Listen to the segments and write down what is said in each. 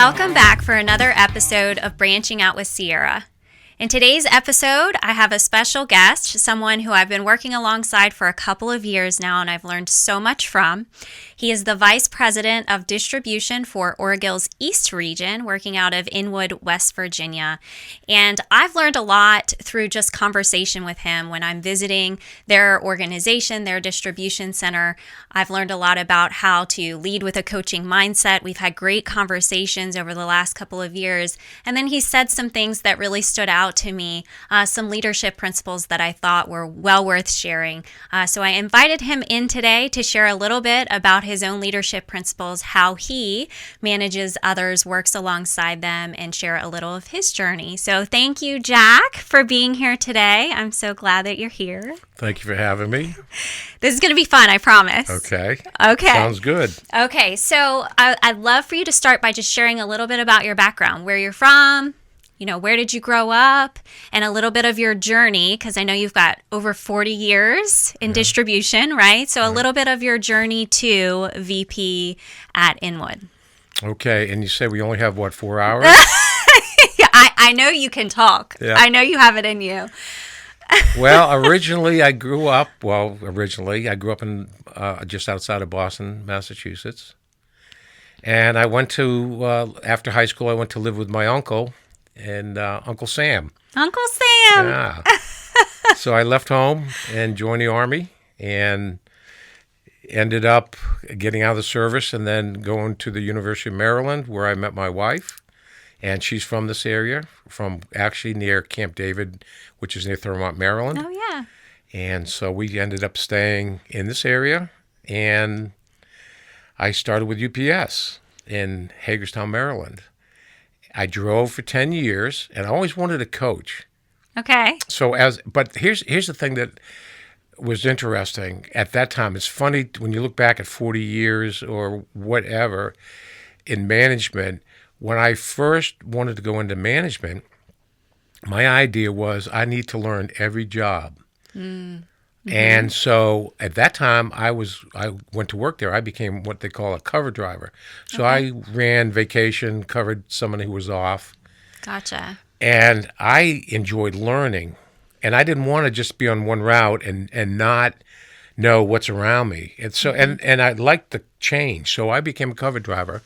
Welcome back for another episode of Branching Out with Sierra. In today's episode, I have a special guest, someone who I've been working alongside for a couple of years now and I've learned so much from. He is the Vice President of Distribution for Orgill's East Region, working out of Inwood, West Virginia. And I've learned a lot through just conversation with him when I'm visiting their organization, their distribution center. I've learned a lot about how to lead with a coaching mindset. We've had great conversations over the last couple of years. And then he said some things that really stood out to me, some leadership principles that I thought were well worth sharing. So I invited him in today to share a little bit about his own leadership principles, how he manages others, works alongside them, and share a little of his journey. So thank you, Jack, for being here today. I'm so glad that you're here. Thank you for having me. This is going to be fun, I promise. Okay. Sounds good. Okay, so I'd love for you to start by just sharing a little bit about your background, where you're from, where did you grow up, and a little bit of your journey, because I know you've got over 40 years in distribution, right? So a little bit of your journey to VP at Inwood. Okay, and you say we only have, 4 hours? Yeah, I know you can talk. Yeah. I know you have it in you. Well, originally I grew up in just outside of Boston, Massachusetts. And I went to, after high school, I went to live with my uncle and Uncle Sam. Uncle Sam! Yeah. So I left home and joined the Army and ended up getting out of the service and then going to the University of Maryland, where I met my wife. And she's from this area, from actually near Camp David, which is near Thurmont, Maryland. Oh, yeah. And so we ended up staying in this area. And I started with UPS in Hagerstown, Maryland. I drove for 10 years, and I always wanted to coach. Okay. But here's the thing that was interesting at that time. It's funny when you look back at 40 years or whatever in management. When I first wanted to go into management, my idea was I need to learn every job. Mm-hmm. And so at that time, I went to work there. I became what they call a cover driver. So I ran vacation, covered someone who was off. Gotcha. And I enjoyed learning. And I didn't want to just be on one route and not know what's around me. And so and I liked the change. So I became a cover driver.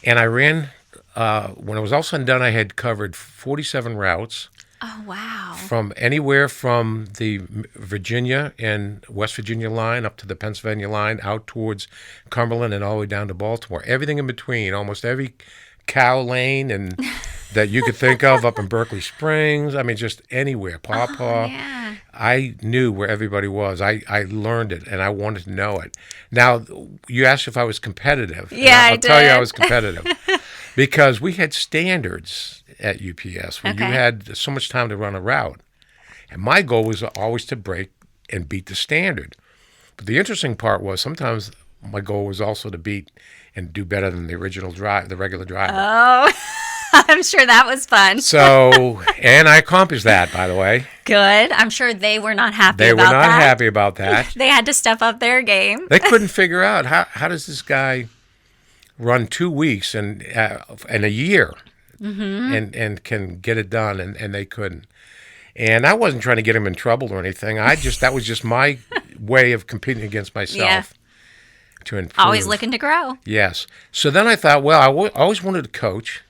And I ran, when it was all said and done, I had covered 47 routes. Oh, wow. From anywhere from the Virginia and West Virginia line up to the Pennsylvania line, out towards Cumberland and all the way down to Baltimore. Everything in between, almost every cow lane and that you could think of up in Berkeley Springs. I mean, just anywhere. Pawpaw. Yeah. I knew where everybody was. I learned it, and I wanted to know it. Now, you asked if I was competitive. Yeah, I'll tell you I was competitive. Because we had standards at UPS where you had so much time to run a route. And my goal was always to break and beat the standard. But the interesting part was sometimes my goal was also to beat and do better than the regular driver. Oh, I'm sure that was fun. So, and I accomplished that, by the way. Good. I'm sure they were not happy about that. They were not happy about that. They had to step up their game. They couldn't figure out how does this guy run 2 weeks and a year and can get it done, and they couldn't. And I wasn't trying to get him in trouble or anything. That was just my way of competing against myself to improve. Always looking to grow. Yes. So then I thought, well, I always wanted to coach.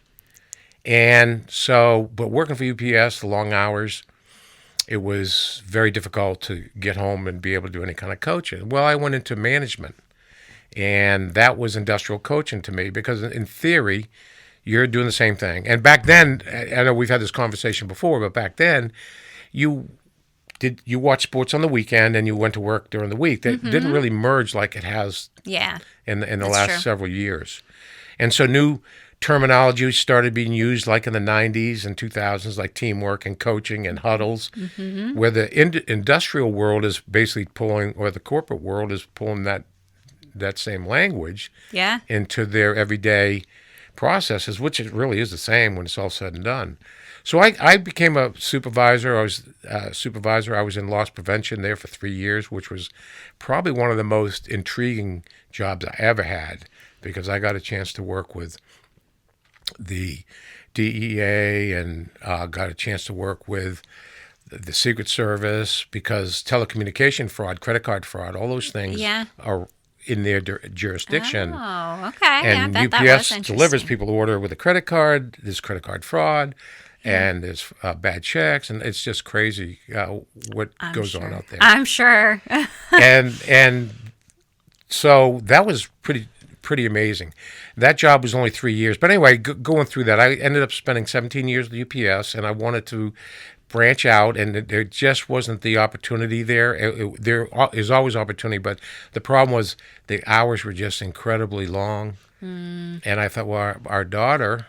And so, but working for UPS, the long hours, it was very difficult to get home and be able to do any kind of coaching. Well, I went into management. And that was industrial coaching to me because in theory, you're doing the same thing. And back then, I know we've had this conversation before, but back then, you watched sports on the weekend and you went to work during the week. That didn't really merge like it has in the last several years. And so new terminology started being used like in the 90s and 2000s, like teamwork and coaching and huddles, where the industrial world is basically pulling, or the corporate world is pulling that same language into their everyday processes, which it really is the same when it's all said and done. So I became a supervisor. I was a supervisor. I was in loss prevention there for 3 years, which was probably one of the most intriguing jobs I ever had because I got a chance to work with the DEA and got a chance to work with the Secret Service because telecommunication fraud, credit card fraud, all those things are in their jurisdiction. Oh, okay. And that was UPS interesting. delivers people order with a credit card. There's credit card fraud, and there's bad checks, and it's just crazy what goes on out there. I'm sure. and so that was pretty amazing. That job was only 3 years, but anyway, going through that, I ended up spending 17 years with UPS, and I wanted to branch out, and there just wasn't the opportunity there. There is always opportunity, but the problem was the hours were just incredibly long. And I thought, well, our daughter,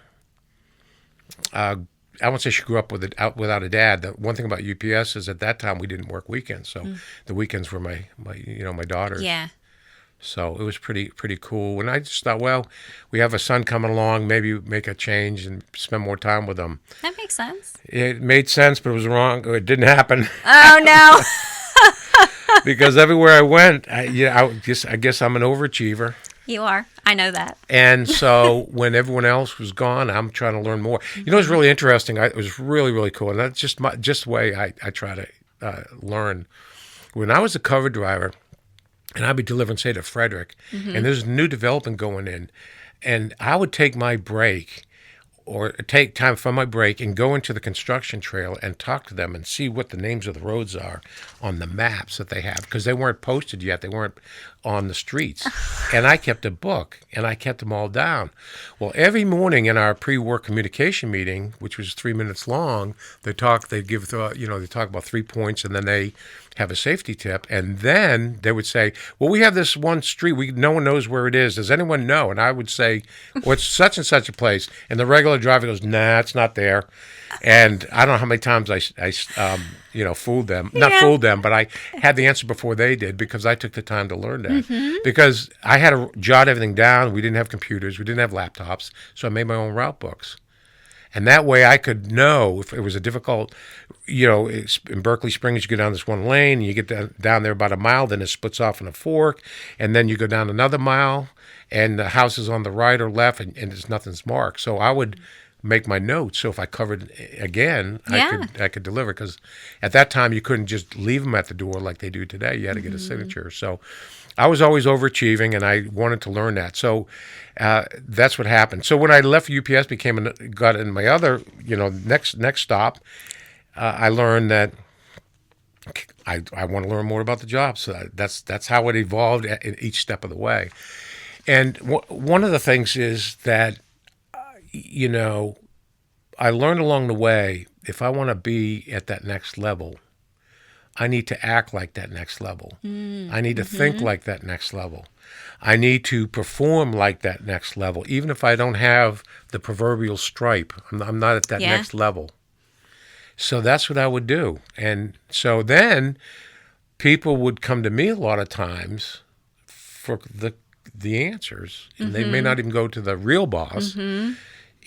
I won't say she grew up without a dad. The one thing about UPS is at that time we didn't work weekends, so the weekends were my daughter's. Yeah. So it was pretty cool. And I just thought, well, we have a son coming along, maybe make a change and spend more time with him. That makes sense. It made sense, but it was wrong. It didn't happen. Oh, no. Because everywhere I went, I guess I'm an overachiever. You are. I know that. And so when everyone else was gone, I'm trying to learn more. You know, it's really interesting. It was really, really cool. And that's just the way I try to learn. When I was a cover driver, and I'd be delivering, say, to Frederick, and there's new development going in, and I would take my break or take time from my break and go into the construction trail and talk to them and see what the names of the roads are on the maps that they have, because they weren't posted yet. They weren't on the streets. And I kept a book, and I kept them all down. Well, every morning in our pre-work communication meeting, which was 3 minutes long, they talk about 3 points, and then they have a safety tip, and then they would say, well, we have this one street, no one knows where it is. Does anyone know? And I would say, well, it's such and such a place. And the regular driver goes, nah, it's not there. And I don't know how many times I fooled them. Not fooled them, but I had the answer before they did because I took the time to learn that. Because I had to jot everything down. We didn't have computers. We didn't have laptops. So I made my own route books. And that way I could know if it was a difficult, in Berkeley Springs, you go down this one lane, and you get down there about a mile, then it splits off in a fork, and then you go down another mile, and the house is on the right or left, and there's nothing's marked. So I would make my notes, so if I covered again, I could deliver, because at that time you couldn't just leave them at the door like they do today. You had to get a signature. So I was always overachieving, and I wanted to learn that. So that's what happened. So when I left UPS, got in my other, next stop, I learned that I want to learn more about the job. So that's how it evolved in each step of the way. And one of the things is that, I learned along the way, if I want to be at that next level, I need to act like that next level. I need to think like that next level. I need to perform like that next level, even if I don't have the proverbial stripe. I'm not at that next level. So that's what I would do. And so then people would come to me a lot of times for the answers. And they may not even go to the real boss,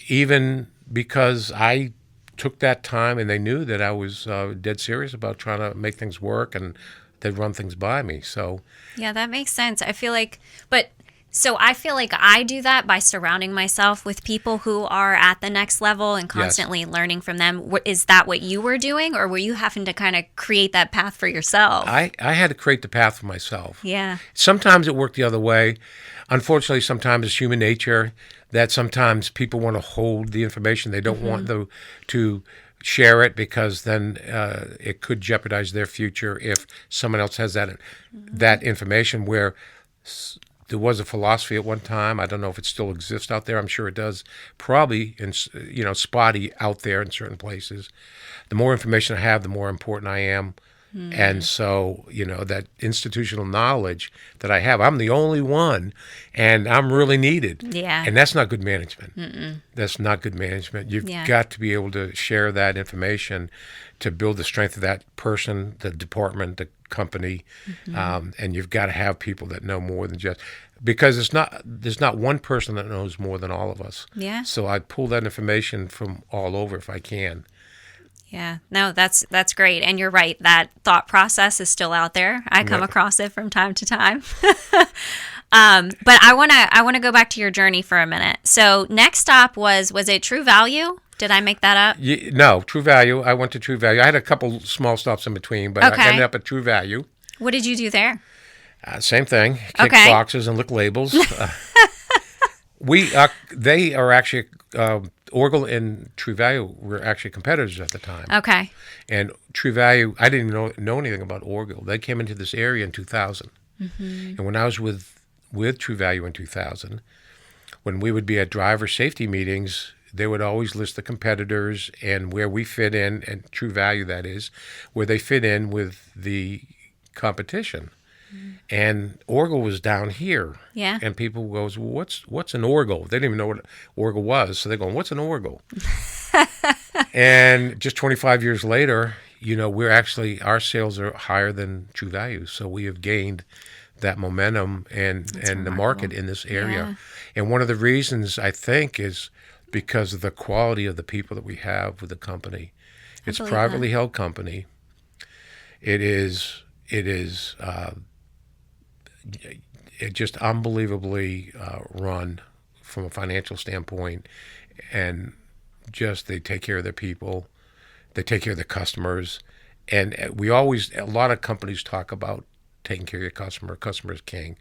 even because I took that time and they knew that I was dead serious about trying to make things work, and they'd run things by me. So yeah, that makes sense. I feel like I do that by surrounding myself with people who are at the next level and constantly learning from them. Is that what you were doing, or were you having to kind of create that path for yourself? I had to create the path for myself. Yeah. Sometimes it worked the other way. Unfortunately, sometimes it's human nature that sometimes people want to hold the information. They don't want to share it, because then it could jeopardize their future if someone else has that information. Where there was a philosophy at one time, I don't know if it still exists out there. I'm sure it does. Probably, spotty out there in certain places. The more information I have, the more important I am. And so, that institutional knowledge that I have, I'm the only one, and I'm really needed. Yeah. And that's not good management. That's not good management. You've got to be able to share that information to build the strength of that person, the department, the company, and you've got to have people that know more than just, because there's not one person that knows more than all of us. Yeah. So I pull that information from all over if I can. Yeah. No, that's great. And you're right. That thought process is still out there. I come across it from time to time. But I want to go back to your journey for a minute. So next stop was it True Value? Did I make that up? No, True Value. I went to True Value. I had a couple small stops in between, but I ended up at True Value. What did you do there? Same thing. Kick boxes and lick labels. They are actually Orgill and True Value were actually competitors at the time. Okay. And True Value, I didn't even know anything about Orgill. They came into this area in 2000. And when I was with True Value in 2000, when we would be at driver safety meetings, they would always list the competitors and where we fit in, and True Value, that is, where they fit in with the competition. And Orgill was down here. Yeah. And people goes, well, what's an Orgill? They didn't even know what Orgill was. So they're going, what's an Orgill? And just 25 years later, our sales are higher than True Value. So we have gained that momentum and the market in this area. Yeah. And one of the reasons, I think, is because of the quality of the people that we have with the company. It's a privately held company. It is just unbelievably run from a financial standpoint, and just they take care of their people, they take care of their customers, and a lot of companies talk about taking care of your customer is king,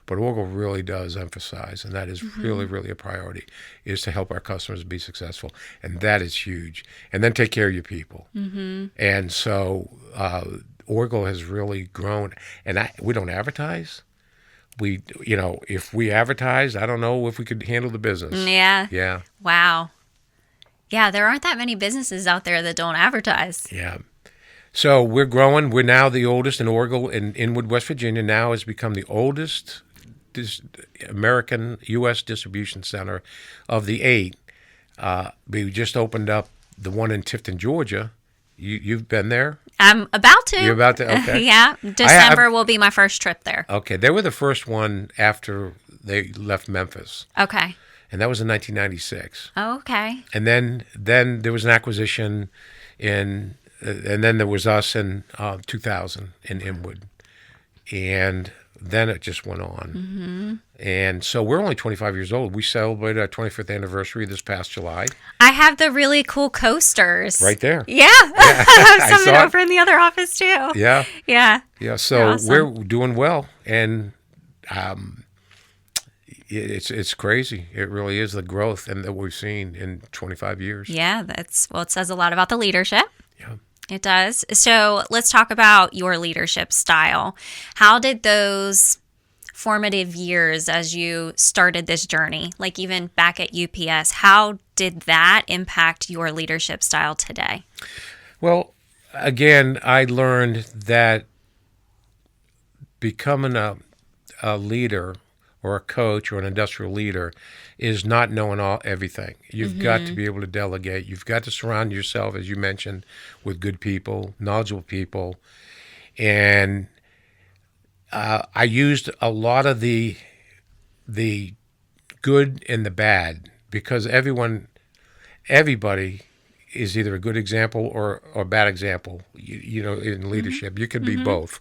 but Orgill really does emphasize, and that is really, really a priority, is to help our customers be successful, and that is huge, and then take care of your people. And so Orgill has really grown, and we don't advertise. If we advertised, I don't know if we could handle the business. Yeah. Yeah. Wow. Yeah, there aren't that many businesses out there that don't advertise. Yeah. So we're growing. We're now the oldest in Orgill in Inwood, West Virginia. Now has become the oldest American U.S. distribution center of the 8. We just opened up the one in Tifton, Georgia. You've been there? I'm about to. You're about to? Okay. Yeah. December will be my first trip there. Okay. They were the first one after they left Memphis. Okay. And that was in 1996. Oh, okay. And then there was an acquisition and then there was us in 2000 in Inwood. And then it just went on. And so we're only 25 years old. We celebrated our 25th anniversary this past July. I have the really cool coasters. Right there. Yeah. I have some over in the other office too. Yeah. Yeah. Yeah. So awesome. We're doing well. And it's crazy. It really is the growth and that we've seen in 25 years. Yeah. It says a lot about the leadership. Yeah. It does. So let's talk about your leadership style. How did those formative years as you started this journey, like even back at UPS, how did that impact your leadership style today? Well, again, I learned that becoming a leader or a coach or an industrial leader is not knowing everything. You've got to be able to delegate. You've got to surround yourself, as you mentioned, with good people, knowledgeable people. And I used a lot of the good and the bad because everybody is either a good example or a bad example, in leadership. You could be both.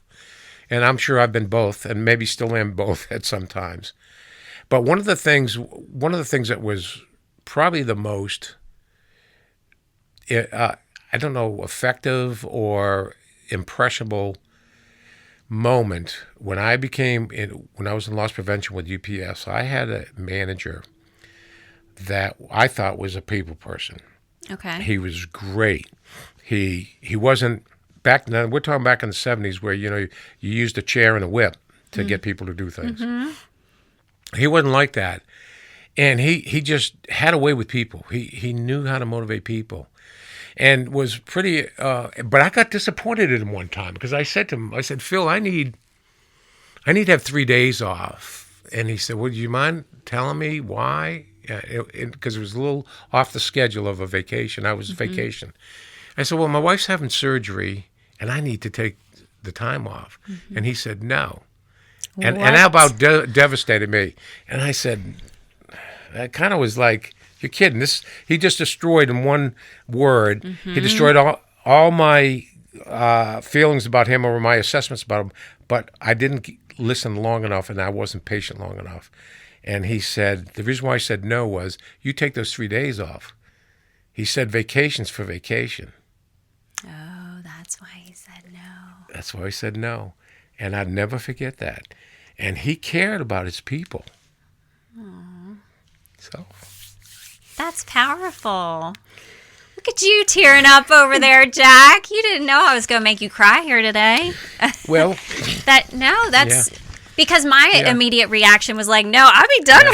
And I'm sure I've been both and maybe still am both at some times. But one of the things that was probably the most, effective or impressionable moment when I was in loss prevention with UPS, I had a manager that I thought was a people person. Okay. He was great. He wasn't back then. We're talking back in the 70s where you used a chair and a whip to get people to do things. He wasn't like that, and he just had a way with people. He knew how to motivate people, and was pretty. But I got disappointed in him one time because I said to him, I said, Phil, I need to have 3 days off, and he said, would you mind telling me why? Because it was a little off the schedule of a vacation. I was vacation. I said, well, my wife's having surgery, and I need to take the time off. And he said, no. And that about devastated me. And I said, that kind of was like, you're kidding. He just destroyed in one word. He destroyed all my feelings about him or my assessments about him, but I didn't listen long enough and I wasn't patient long enough. And he said, the reason why I said no was, you take those 3 days off. He said, vacation's for vacation. Oh, that's why he said no. That's why I said no. And I'd never forget that. And he cared about his people. Aww. So. That's powerful. Look at you tearing up over there, Jack. You didn't know I was going to make you cry here today. Well. That's Yeah. Because my immediate reaction was like, no, I'll be done.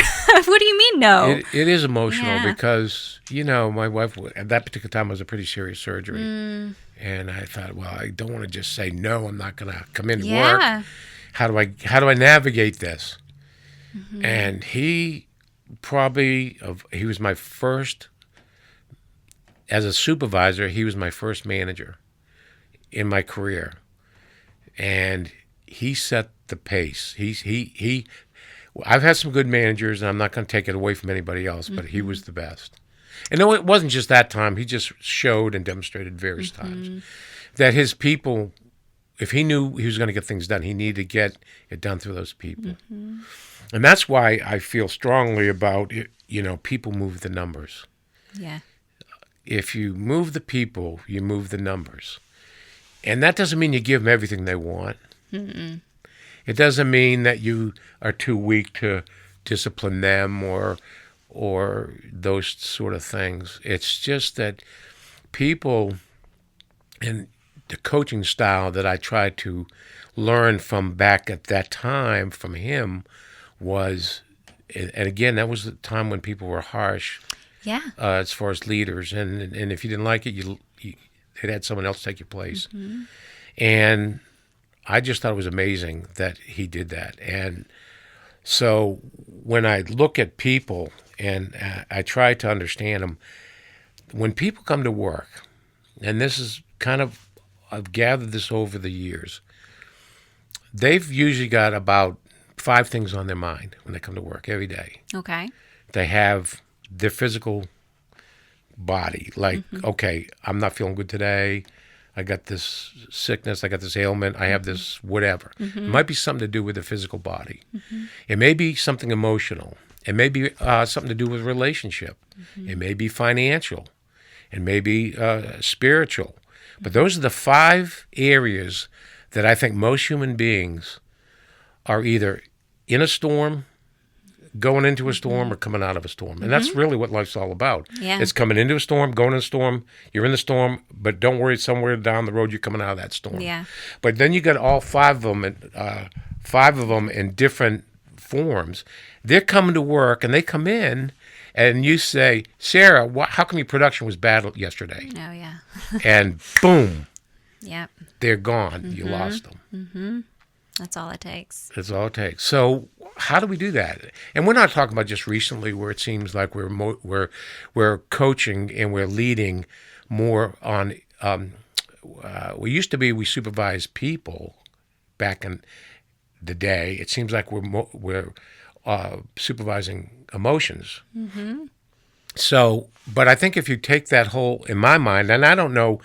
What do you mean no? It is emotional because, my wife at that particular time was a pretty serious surgery. And I thought, well, I don't want to just say no, I'm not going to come into work. How do I navigate this? Mm-hmm. And he was my first, as a supervisor, he was my first manager in my career. And he set the pace. I've had some good managers, and I'm not going to take it away from anybody else, but he was the best. And no, it wasn't just that time. He just showed and demonstrated various times that his people, if he knew he was going to get things done, he needed to get it done through those people. Mm-hmm. And that's why I feel strongly about, people move the numbers. Yeah. If you move the people, you move the numbers. And that doesn't mean you give them everything they want. Mm-mm. It doesn't mean that you are too weak to discipline them or those sort of things. It's just that people, and the coaching style that I tried to learn from back at that time from him was, and again, that was the time when people were harsh. Yeah. As far as leaders, and if you didn't like it, it had someone else take your place. Mm-hmm. And I just thought it was amazing that he did that. And so when I look at people and I try to understand them, when people come to work, and this is I've gathered this over the years, they've usually got about 5 things on their mind when they come to work every day. Okay. They have their physical body, like, okay, I'm not feeling good today. I got this sickness, I got this ailment, I have this whatever. Mm-hmm. It might be something to do with the physical body. Mm-hmm. It may be something emotional. It may be something to do with relationship. Mm-hmm. It may be financial. It may be spiritual. But those are the 5 areas that I think most human beings are either in a storm, going into a storm, or coming out of a storm. And that's really what life's all about. Yeah. It's coming into a storm, going in a storm, you're in the storm, but don't worry, somewhere down the road you're coming out of that storm. Yeah. But then you got all 5 of them in different forms. They're coming to work, and they come in, and you say, Sarah, how come your production was bad yesterday? Oh, yeah. And boom. Yep. They're gone. You lost them. Mm-hmm. That's all it takes. That's all it takes. So how do we do that? And we're not talking about just recently where it seems like we're coaching and we're leading more on. We supervise people back in the day. It seems like we're supervising emotions. Mm-hmm. So, but I think if you take that whole, in my mind, and I don't know,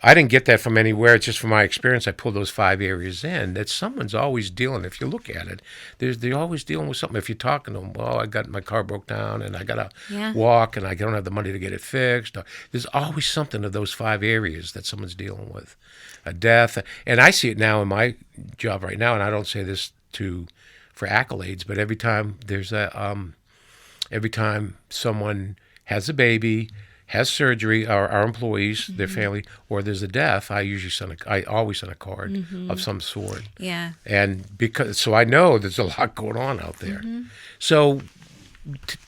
I didn't get that from anywhere. It's just from my experience. I pulled those 5 areas in. That someone's always dealing. If you look at it, they're always dealing with something. If you're talking to them, I got my car broke down and I got to walk and I don't have the money to get it fixed. There's always something of those 5 areas that someone's dealing with, a death. And I see it now in my job right now. And I don't say this for accolades, but every time every time someone has a baby, has surgery, our employees, their family, or there's a death, I always send a card of some sort. Yeah. And so I know there's a lot going on out there. So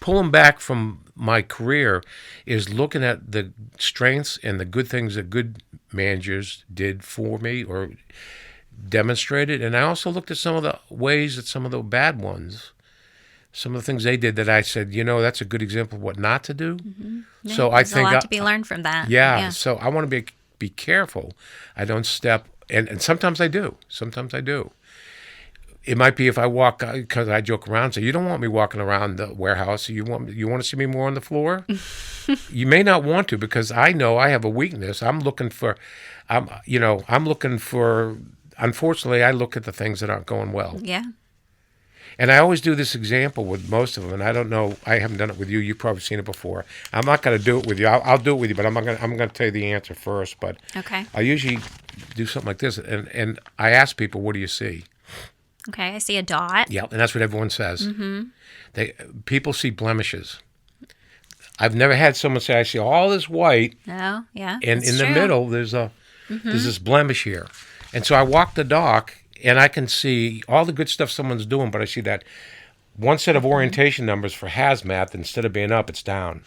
pulling back from my career is looking at the strengths and the good things that good managers did for me or demonstrated. And I also looked at some of the ways that some of the bad ones, some of the things they did that I said, that's a good example of what not to do. Mm-hmm. Yeah, so I think there's a lot to be learned from that. Yeah. So I want to be careful. I don't step, and sometimes I do. Sometimes I do. It might be if I walk, because I joke around, so you don't want me walking around the warehouse. You want to see me more on the floor? You may not want to, because I know I have a weakness. I'm looking for, unfortunately, I look at the things that aren't going well. Yeah. And I always do this example with most of them, and I don't know, I haven't done it with you. You've probably seen it before. I'm not going to do it with you. I'll do it with you, but I'm going to tell you the answer first. But Okay. I usually do something like this, and I ask people, what do you see? Okay, I see a dot. Yeah, and that's what everyone says. People see blemishes. I've never had someone say, I see all this white, No, yeah. and that's in the true. middle, there's this blemish here. And so I walk the dock, and I can see all the good stuff someone's doing, but I see that one set of orientation numbers for hazmat, instead of being up, it's down.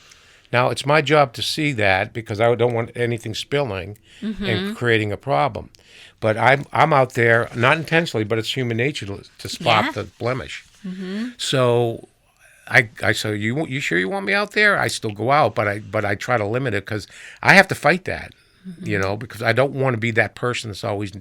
Now, it's my job to see that, because I don't want anything spilling and creating a problem. But I'm out there, not intentionally, but it's human nature to spot Yeah. the blemish. So I say, you sure you want me out there? I still go out, but I try to limit it, because I have to fight that, because I don't want to be that person that's always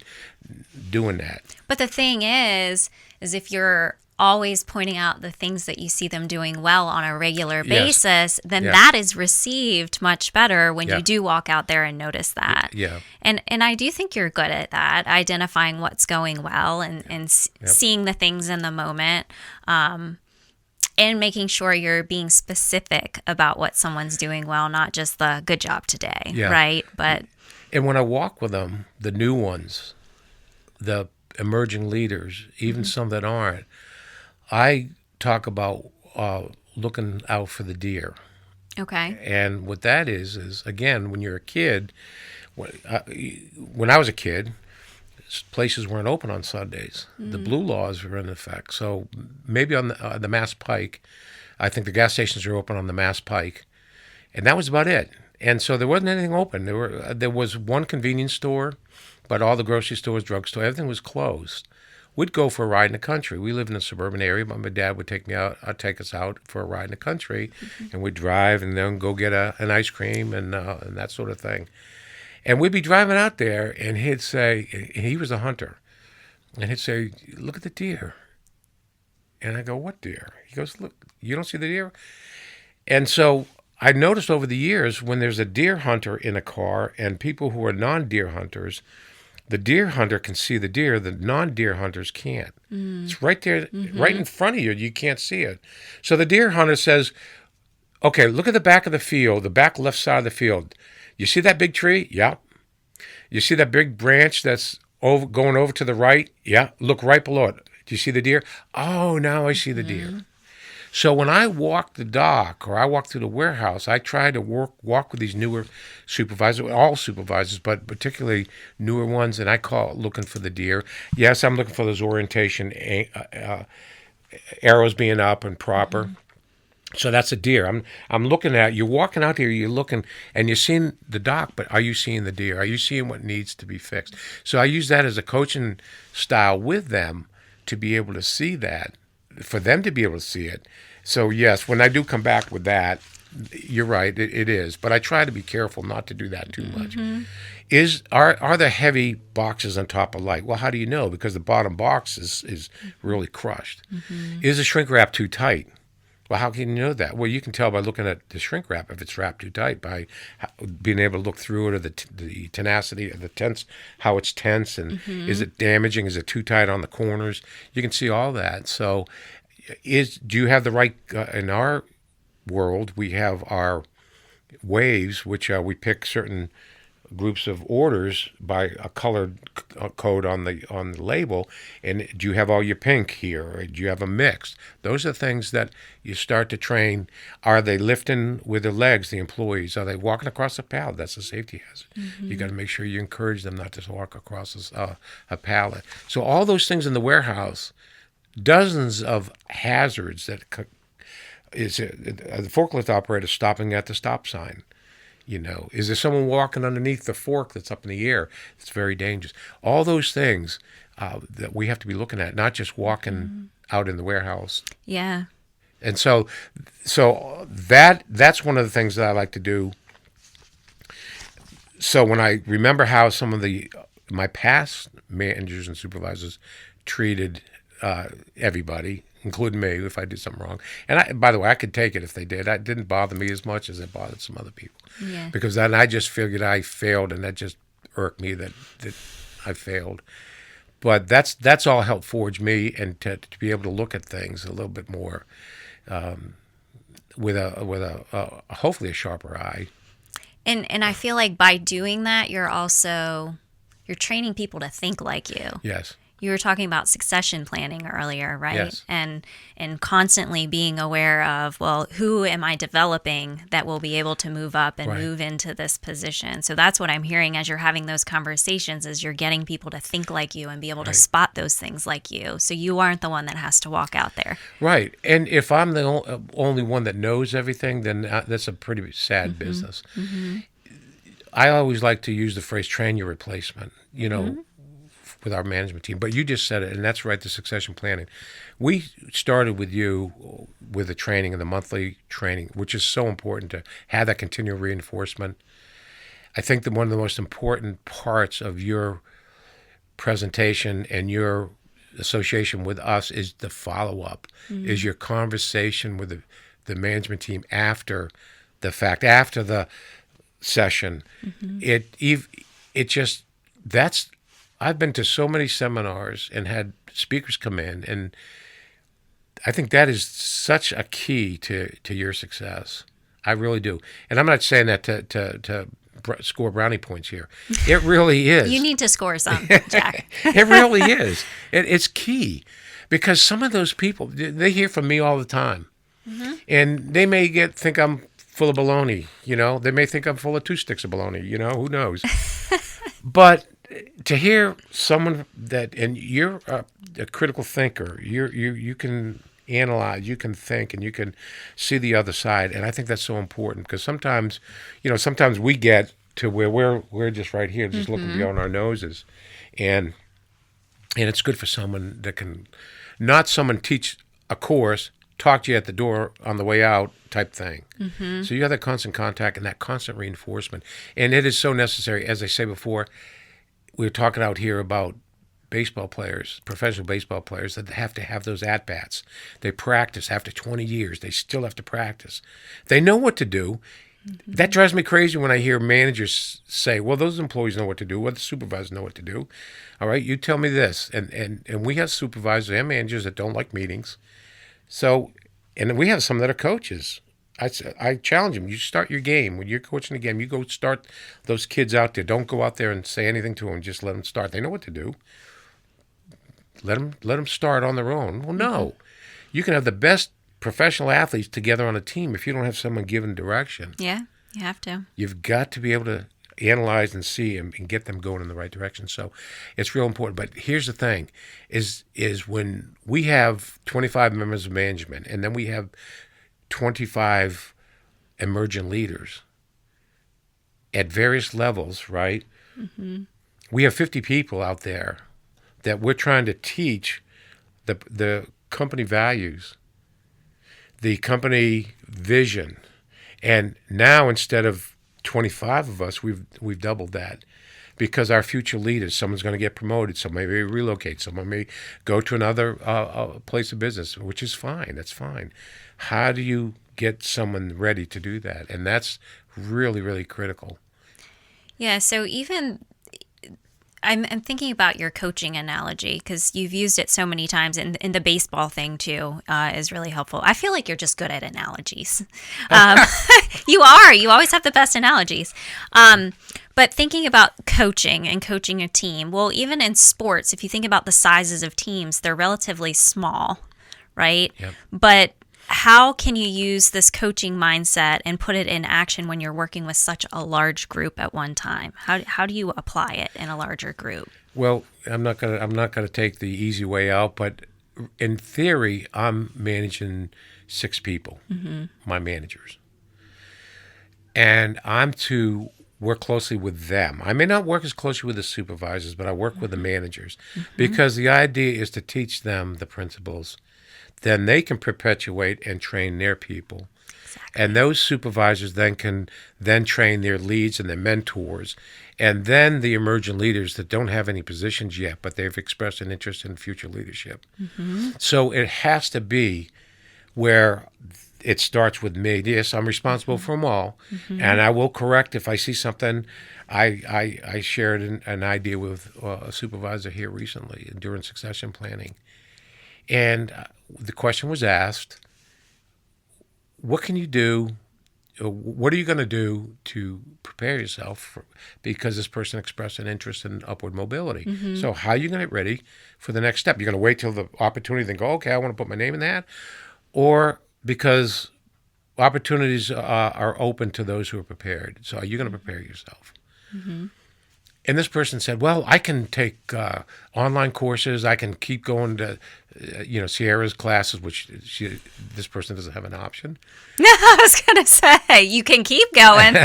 doing that. But the thing is if you're always pointing out the things that you see them doing well on a regular Yes. basis, then Yeah. that is received much better when Yeah. you do walk out there and notice that. Yeah. And I do think you're good at that, identifying what's going well and seeing the things in the moment, and making sure you're being specific about what someone's doing well, not just the good job today, Yeah. right? But And when I walk with them, the new ones, the emerging leaders, even some that aren't, I talk about looking out for the deer. okay. And what that is again, when you're a kid, when I was a kid, places weren't open on Sundays. The blue laws were in effect. So maybe on the Mass Pike, I think the gas stations are open on the Mass Pike, and that was about it. And so there wasn't anything open. There was one convenience store, but all the grocery stores, drugstore, everything was closed. We'd go for a ride in the country. We lived in a suburban area, but my dad would take us out for a ride in the country, and we'd drive and then go get an ice cream and that sort of thing. And we'd be driving out there, and he'd say, he was a hunter, and he'd say, look at the deer. And I go, what deer? He goes, look, you don't see the deer? And so I noticed over the years, when there's a deer hunter in a car and people who are non-deer hunters, the deer hunter can see the deer, the non-deer hunters can't. It's right there, right in front of you. You can't see it. So the deer hunter says, okay, look at the back of the field, the back left side of the field. You see that big tree? Yeah. You see that big branch that's going over to the right? Yeah. Look right below it. Do you see the deer? Oh, now I see the deer. So when I walk the dock or I walk through the warehouse, I try to walk with these newer supervisors, all supervisors, but particularly newer ones, and I call it looking for the deer. Yes, I'm looking for those orientation arrows being up and proper. So that's a deer. I'm looking at, you're walking out here, you're looking, and you're seeing the dock, but are you seeing the deer? Are you seeing what needs to be fixed? So I use that as a coaching style with them to be able to see that, for them to be able to see it. So yes, when I do come back with that, you're right, it is. But I try to be careful not to do that too much. Are there heavy boxes on top of light? Well, how do you know? Because the bottom box is really crushed. Is the shrink wrap too tight? Well, how can you know that? Well, you can tell by looking at the shrink wrap if it's wrapped too tight, by being able to look through it, or the tenacity of the tense, how it's tense, and is it damaging? Is it too tight on the corners? You can see all that. So, do you have the right? In our world, we have our waves, which we pick certain groups of orders by a colored code on the label. And do you have all your pink here, or do you have a mix? Those are things that you start to train. Are they lifting with their legs, the employees? Are they walking across a pallet? That's a safety hazard. You got to make sure you encourage them not to walk across a pallet. So all those things in the warehouse, dozens of hazards that is the forklift operator stopping at the stop sign. Is there someone walking underneath the fork that's up in the air? It's very dangerous. All those things that we have to be looking at, not just walking out in the warehouse. Yeah. And so that's one of the things that I like to do. So when I remember how some of my past managers and supervisors treated everybody, including me, if I did something wrong. And by the way, I could take it if they did. It didn't bother me as much as it bothered some other people. Yeah. Because then I just figured I failed, and that just irked me that I failed. But that's all helped forge me, and to be able to look at things a little bit more with a hopefully a sharper eye. And I feel like by doing that, you're training people to think like you. Yes. You were talking about succession planning earlier, right? Yes. And constantly being aware of, well, who am I developing that will be able to move up and Right. move into this position? So that's what I'm hearing as you're having those conversations, is you're getting people to think like you and be able to Right. spot those things like you. So you aren't the one that has to walk out there. Right. And if I'm the only one that knows everything, then that's a pretty sad business. I always like to use the phrase train your replacement, with our management team. But you just said it, and that's right, the succession planning. We started with you with the training and the monthly training, which is so important to have that continual reinforcement. I think that one of the most important parts of your presentation and your association with us is the follow-up, is your conversation with the management team after the fact, after the session. I've been to so many seminars and had speakers come in, and I think that is such a key to your success. I really do. And I'm not saying that to score brownie points here. It really is. You need to score some, Jack. It really is. It's key, because some of those people, they hear from me all the time. And they may think I'm full of baloney, They may think I'm full of 2 sticks of baloney, who knows? But to hear someone and you're a critical thinker, you can analyze, you can think, and you can see the other side. And I think that's so important, because sometimes we get to where we're just right here, just looking beyond our noses. And it's good for someone that can, not someone teach a course, talk to you at the door on the way out type thing. So you have that constant contact and that constant reinforcement. And it is so necessary. As I say before, we were talking out here about baseball players, professional baseball players, that have to have those at-bats. They practice after 20 years. They still have to practice. They know what to do. That drives me crazy when I hear managers say, well, those employees know what to do. Well, the supervisors know what to do. All right, you tell me this. And we have supervisors and managers that don't like meetings. So, and we have some that are coaches. I challenge them. You start your game. When you're coaching a game, you go start those kids out there. Don't go out there and say anything to them. Just let them start. They know what to do. Let them start on their own. Well, no. You can have the best professional athletes together on a team if you don't have someone giving direction. Yeah, you have to. You've got to be able to analyze and see and get them going in the right direction. So it's real important. But here's the thing, is when we have 25 members of management, and then we have 25 emergent leaders at various levels, right? We have 50 people out there that we're trying to teach the company values, the company vision. And now, instead of 25 of us, we've doubled that, because our future leaders, someone's going to get promoted, someone may relocate, someone may go to another place of business, which is fine. That's fine. How do you get someone ready to do that? And that's really, really critical. Yeah, so even I'm thinking about your coaching analogy, because you've used it so many times, and the baseball thing too is really helpful. I feel like you're just good at analogies. You are. You always have the best analogies. But thinking about coaching and coaching a team, well, even in sports, if you think about the sizes of teams, they're relatively small, right? Yep. But how can you use this coaching mindset and put it in action when you're working with such a large group at one time? How do you apply it in a larger group? Well, I'm not gonna take the easy way out, but in theory, I'm managing 6 people, my managers, and I'm to work closely with them. I may not work as closely with the supervisors, but I work with the managers, because the idea is to teach them the principles. Then they can perpetuate and train their people. Exactly. And those supervisors then can train their leads and their mentors. And then the emerging leaders that don't have any positions yet, but they've expressed an interest in future leadership. So it has to be where it starts with me. Yes, I'm responsible for them all, and I will correct if I see something. I shared an idea with a supervisor here recently during succession planning, and the question was asked, what can you do? What are you going to do to prepare yourself because this person expressed an interest in upward mobility? So how are you going to get ready for the next step? You're going to wait till the opportunity, then go, okay, I want to put my name in that? Or because opportunities are open to those who are prepared. So are you going to prepare yourself? And this person said, well, I can take online courses. I can keep going to, Sierra's classes, which this person doesn't have an option. I was going to say, you can keep going.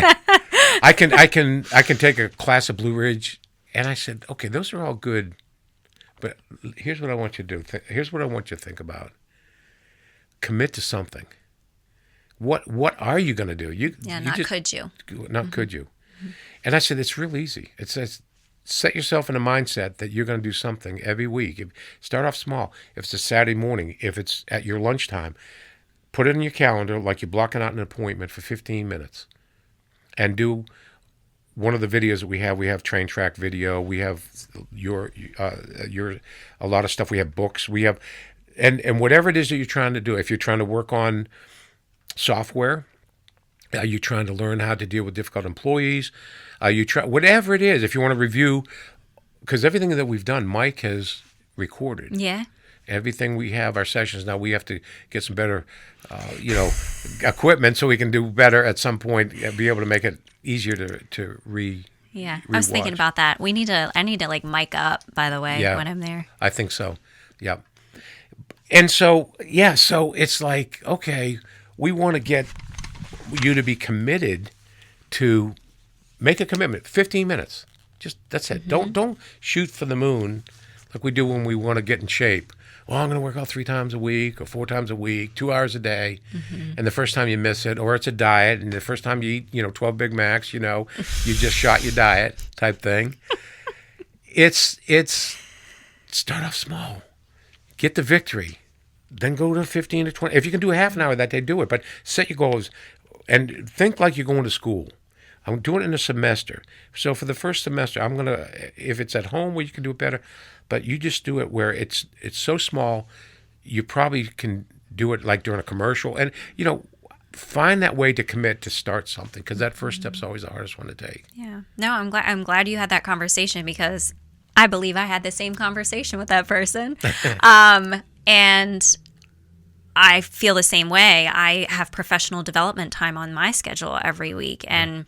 I can take a class at Blue Ridge. And I said, okay, those are all good. But here's what I want you to do. Here's what I want you to think about. Commit to something. What are you going to do? Could you. Not could you. And I said, it's real easy. It says, set yourself in a mindset that you're going to do something every week. Start off small. If it's a Saturday morning, if it's at your lunchtime, put it in your calendar like you're blocking out an appointment for 15 minutes. And do one of the videos that we have. We have train track video. We have your a lot of stuff. We have books. We have, and whatever it is that you're trying to do. If you're trying to work on software, are you trying to learn how to deal with difficult employees? Whatever it is, if you want to review, because everything that we've done, Mike has recorded. Yeah. Everything we have, our sessions now, we have to get some better, equipment so we can do better at some point, be able to make it easier to Yeah, I was thinking about that. I need to like mic up, by the way, when I'm there. I think so. Yeah. And so it's like, okay, we want to get you to be committed to make a commitment. 15 minutes. Just that's it. Don't shoot for the moon like we do when we want to get in shape. Well, I'm going to work out 3 times a week or 4 times a week, 2 hours a day. And the first time you miss it, or it's a diet, and the first time you eat, 12 Big Macs, you just shot your diet type thing. It's start off small. Get the victory. Then go to 15 to 20. If you can do a half an hour that day, do it. But set your goals and think like you're going to school. I'm doing it in a semester. So for the first semester, I'm going to, if it's at home where you can do it better, but you just do it where it's so small, you probably can do it like during a commercial. And, find that way to commit to start something, because that first step's always the hardest one to take. Yeah. No, I'm glad you had that conversation, because I believe I had the same conversation with that person. And I feel the same way. I have professional development time on my schedule every week. And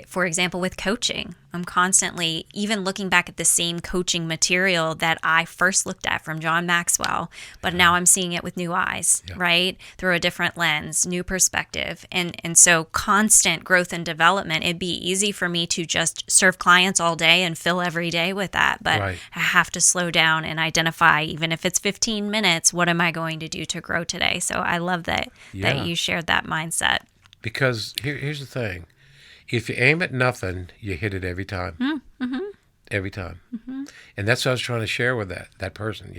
for example, with coaching, I'm constantly even looking back at the same coaching material that I first looked at from John Maxwell, but now I'm seeing it with new eyes, right? Through a different lens, new perspective. And so constant growth and development. It'd be easy for me to just serve clients all day and fill every day with that. But I have to slow down and identify, even if it's 15 minutes, what am I going to do to grow today? So I love that you shared that mindset. Because here's the thing. If you aim at nothing, you hit it every time. Every time. And that's what I was trying to share with that person,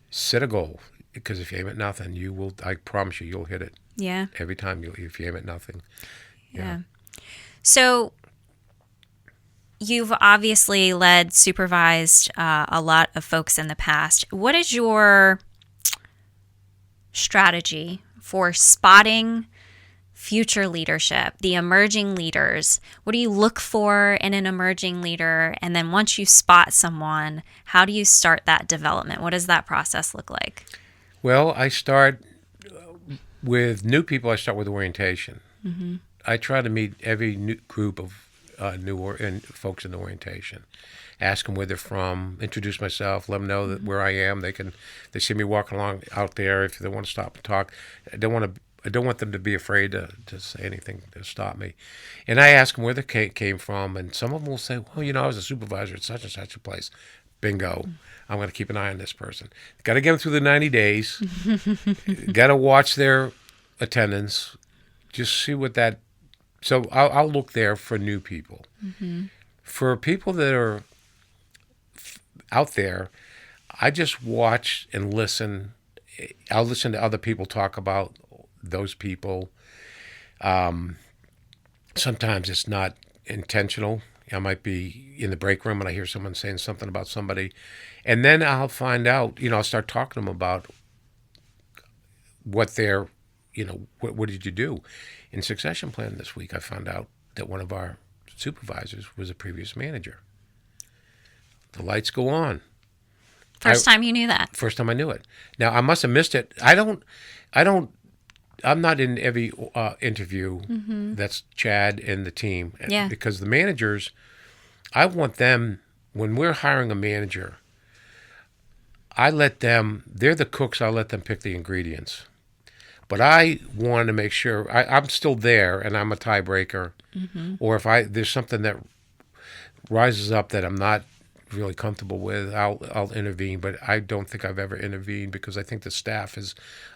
set a goal. Because if you aim at nothing, I promise you'll hit it. Yeah. Every time if you aim at nothing. Yeah. So you've obviously supervised a lot of folks in the past. What is your strategy for spotting future leadership, the emerging leaders? What do you look for in an emerging leader? And then once you spot someone, how do you start that development? What does that process look like? Well, I start with new people. I start with orientation. I try to meet every new group of folks in the orientation. Ask them where they're from, introduce myself, let them know that where I am. They see me walking along out there. If they want to stop and talk, I don't want them to be afraid to say anything to stop me. And I ask them where they came from, and some of them will say, well, I was a supervisor at such and such a place. Bingo. I'm going to keep an eye on this person. Got to get them through the 90 days. Got to watch their attendance. Just see what that... So I'll look there for new people. for people that are out there, I just watch and listen. I'll listen to other people talk about those people. Sometimes it's not intentional. I might be in the break room and I hear someone saying something about somebody, and then I'll find out. I'll start talking to them about what they're, what did you do? In succession plan this week, I found out that one of our supervisors was a previous manager. The lights go on. First time you knew that? First time I knew it. Now, I must have missed it. I'm not in every interview. That's Chad and the team. Yeah. Because the managers, I want them, when we're hiring a manager, they're the cooks, I let them pick the ingredients. But I want to make sure, I'm still there and I'm a tiebreaker. Or if there's something that rises up that I'm not really comfortable with, I'll intervene. But I don't think I've ever intervened because I think the staff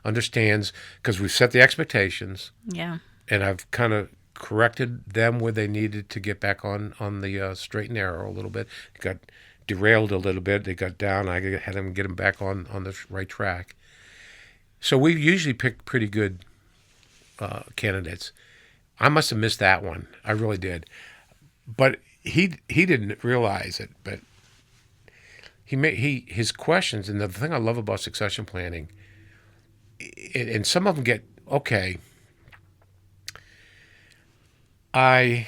understands, because we've set the expectations. Yeah. And I've kind of corrected them where they needed to get back on the straight and narrow a little bit. They got derailed a little bit. They got down. I had them get them back on the right track. So we usually pick pretty good candidates. I must have missed that one. I really did. But he didn't realize it. But his questions, and the thing I love about succession planning, and some of them get, okay, I'm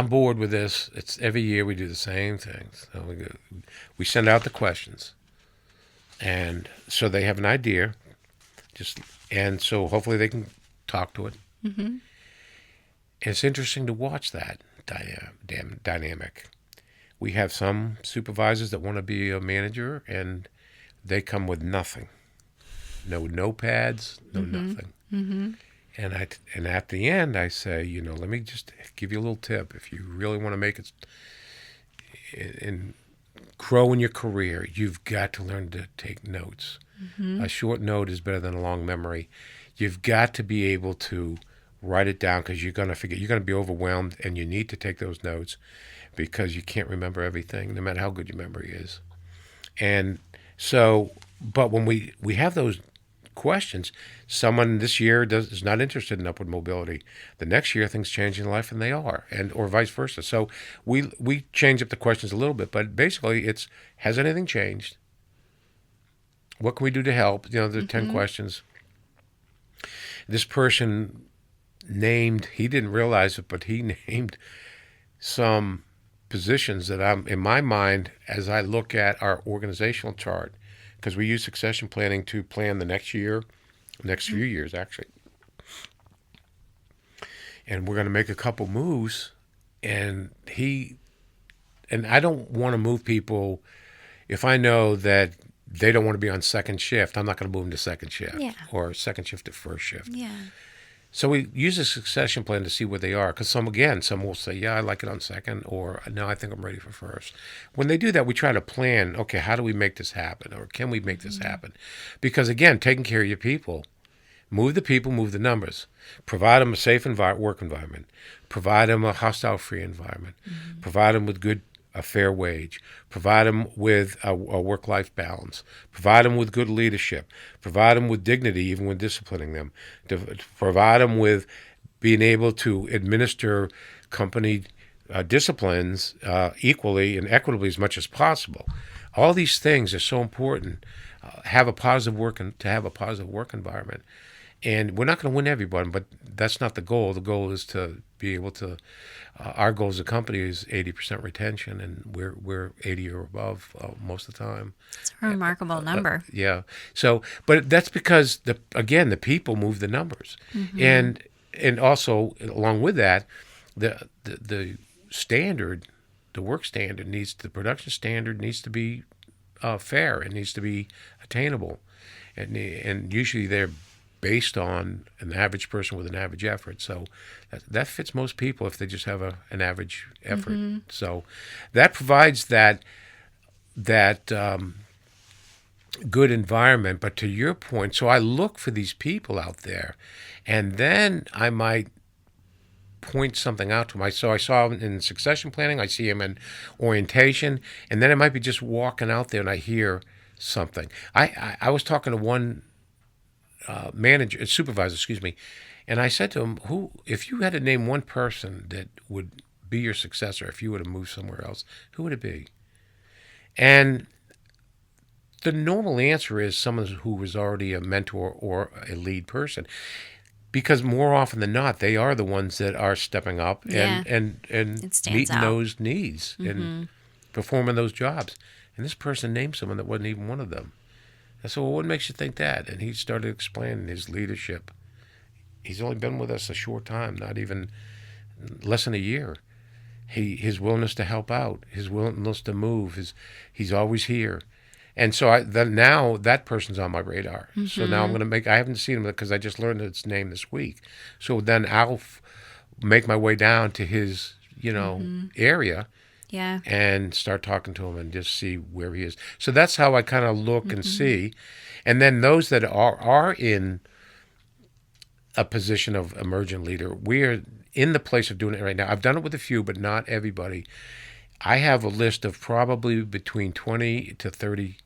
bored with this. It's every year we do the same things. So we send out the questions, and so they have an idea. And so hopefully they can talk to it. And it's interesting to watch that dynamic. We have some supervisors that want to be a manager, and they come with nothing. No notepads, no nothing. And at the end, I say, let me just give you a little tip. If you really want to make it and grow in your career, you've got to learn to take notes. A short note is better than a long memory. You've got to be able to write it down, because you're going to forget. You're going to be overwhelmed, and you need to take those notes because you can't remember everything, no matter how good your memory is. And so, but when we have those questions, someone this year is not interested in upward mobility. The next year, things change in life, and they are, or vice versa. So we change up the questions a little bit, but basically it's, has anything changed? What can we do to help? There are 10 questions. This person he didn't realize it, but he named some positions that in my mind, as I look at our organizational chart, because we use succession planning to plan the next year, next few years, actually. And we're going to make a couple moves, and I don't want to move people if I know that they don't want to be on second shift. I'm not going to move them to second shift or second shift to first shift. Yeah. So we use a succession plan to see where they are. Because some will say, yeah, I like it on second, or no, I think I'm ready for first. When they do that, we try to plan, okay, how do we make this happen? Or can we make this happen? Because again, taking care of your people, move the people, move the numbers. Provide them a safe work environment. Provide them a hostile-free environment. Provide them with a fair wage. Provide them with a work-life balance. Provide them with good leadership. Provide them with dignity, even when disciplining them. Provide them with being able to administer company disciplines equally and equitably as much as possible. All these things are so important. To have a positive work environment. And we're not going to win everyone, but that's not the goal. The goal is to be able to. Our goal as a company is 80% retention, and we're 80 or above most of the time. It's a remarkable number. Yeah. So, but that's because the people move the numbers, and also along with that, the standard, the work standard the production standard needs to be fair. It needs to be attainable, and usually they're based on an average person with an average effort. So that fits most people if they just have an average effort. So that provides that good environment. But to your point, so I look for these people out there, and then I might point something out to him. I saw him in succession planning. I see him in orientation, and then it might be just walking out there and I hear something. I was talking to one supervisor, excuse me, and I said to him, if you had to name one person that would be your successor if you were to move somewhere else, who would it be? And the normal answer is someone who was already a mentor or a lead person, because more often than not, they are the ones that are stepping up and meeting out. those needs and performing those jobs. And this person named someone that wasn't even one of them. I said, well, what makes you think that? And he started explaining his leadership. He's only been with us a short time, not even less than a year. His willingness to help out, his willingness to move, he's always here. And so now that person's on my radar. Mm-hmm. So now I'm going to I haven't seen him because I just learned its name this week. So then I'll make my way down to his, area. Yeah. And start talking to him and just see where he is. So that's how I kind of look and see. And then those that are in a position of emergent leader, we're in the place of doing it right now. I've done it with a few, but not everybody. I have a list of probably between 20 to 30.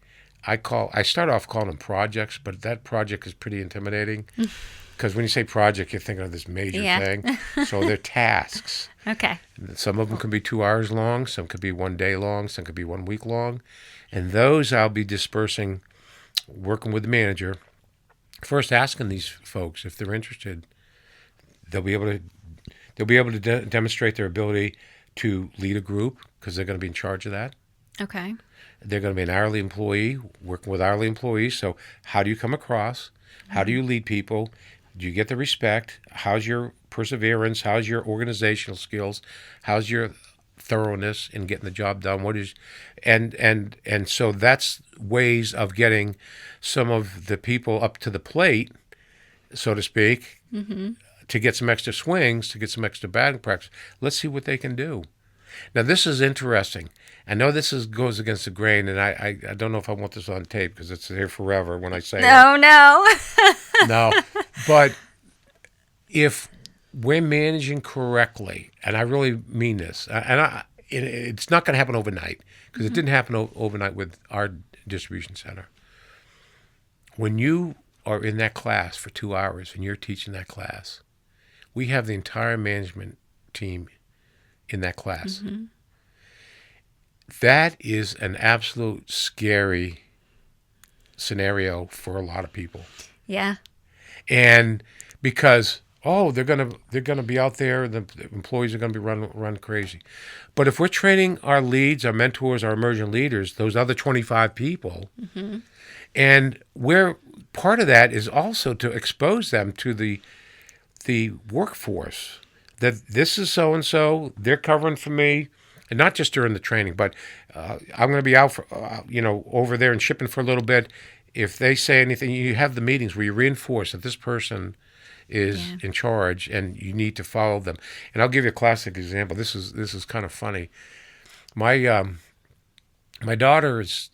I start off calling them projects, but that project is pretty intimidating because when you say project, you're thinking of this major thing. So they're tasks. Okay. Some of them can be 2 hours long. Some could be 1 day long. Some could be 1 week long. And those I'll be dispersing, working with the manager, first asking these folks if they're interested. They'll be able to demonstrate their ability to lead a group because they're going to be in charge of that. Okay. They're going to be an hourly employee, working with hourly employees. So how do you come across? How do you lead people? Do you get the respect? How's your perseverance? How's your organizational skills? How's your thoroughness in getting the job done? And so that's ways of getting some of the people up to the plate, so to speak, to get some extra swings, to get some extra batting practice. Let's see what they can do. Now, this is interesting. I know this goes against the grain, and I don't know if I want this on tape because it's here forever when I say No. No. But if we're managing correctly, and I really mean this, and it's not going to happen overnight because it didn't happen overnight with our distribution center. When you are in that class for 2 hours and you're teaching that class, we have the entire management team in that class. That is an absolute scary scenario for a lot of people. Yeah. And because they're gonna be out there, the employees are gonna be run crazy. But if we're training our leads, our mentors, our emergent leaders, those other 25 people, and we're part of that is also to expose them to the workforce, that this is so and so, they're covering for me. And not just during the training, but I'm going to be out for, over there and shipping for a little bit. If they say anything, you have the meetings where you reinforce that this person is in charge and you need to follow them. And I'll give you a classic example. This is kind of funny. My daughter was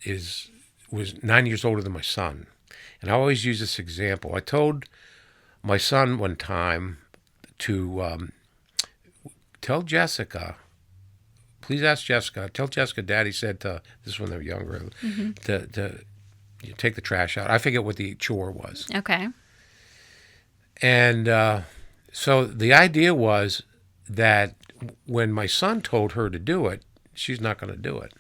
9 years older than my son, and I always use this example. I told my son one time to tell Jessica. Please ask Jessica. Tell Jessica Daddy said to, this is when they were younger, to take the trash out. I forget what the chore was. Okay. And so the idea was that when my son told her to do it, she's not going to do it.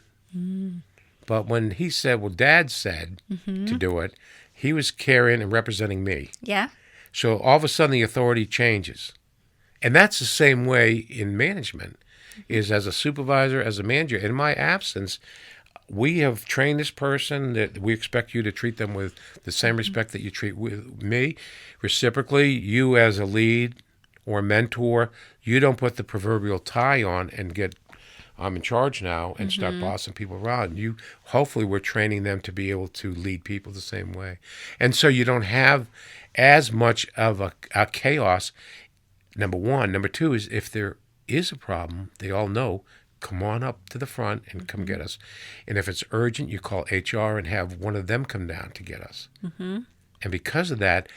But when he said, well, Dad said to do it, he was carrying and representing me. Yeah. So all of a sudden the authority changes. And that's the same way in management. Is as a supervisor, as a manager, in my absence, we have trained this person that we expect you to treat them with the same respect that you treat with me. Reciprocally, you as a lead or mentor, you don't put the proverbial tie on and get, I'm in charge now, and start bossing people around. Hopefully we're training them to be able to lead people the same way. And so you don't have as much of a chaos, number one. Number two is if there is a problem, they all know, come on up to the front and come get us. And if it's urgent, you call HR and have one of them come down to get us. And because of that,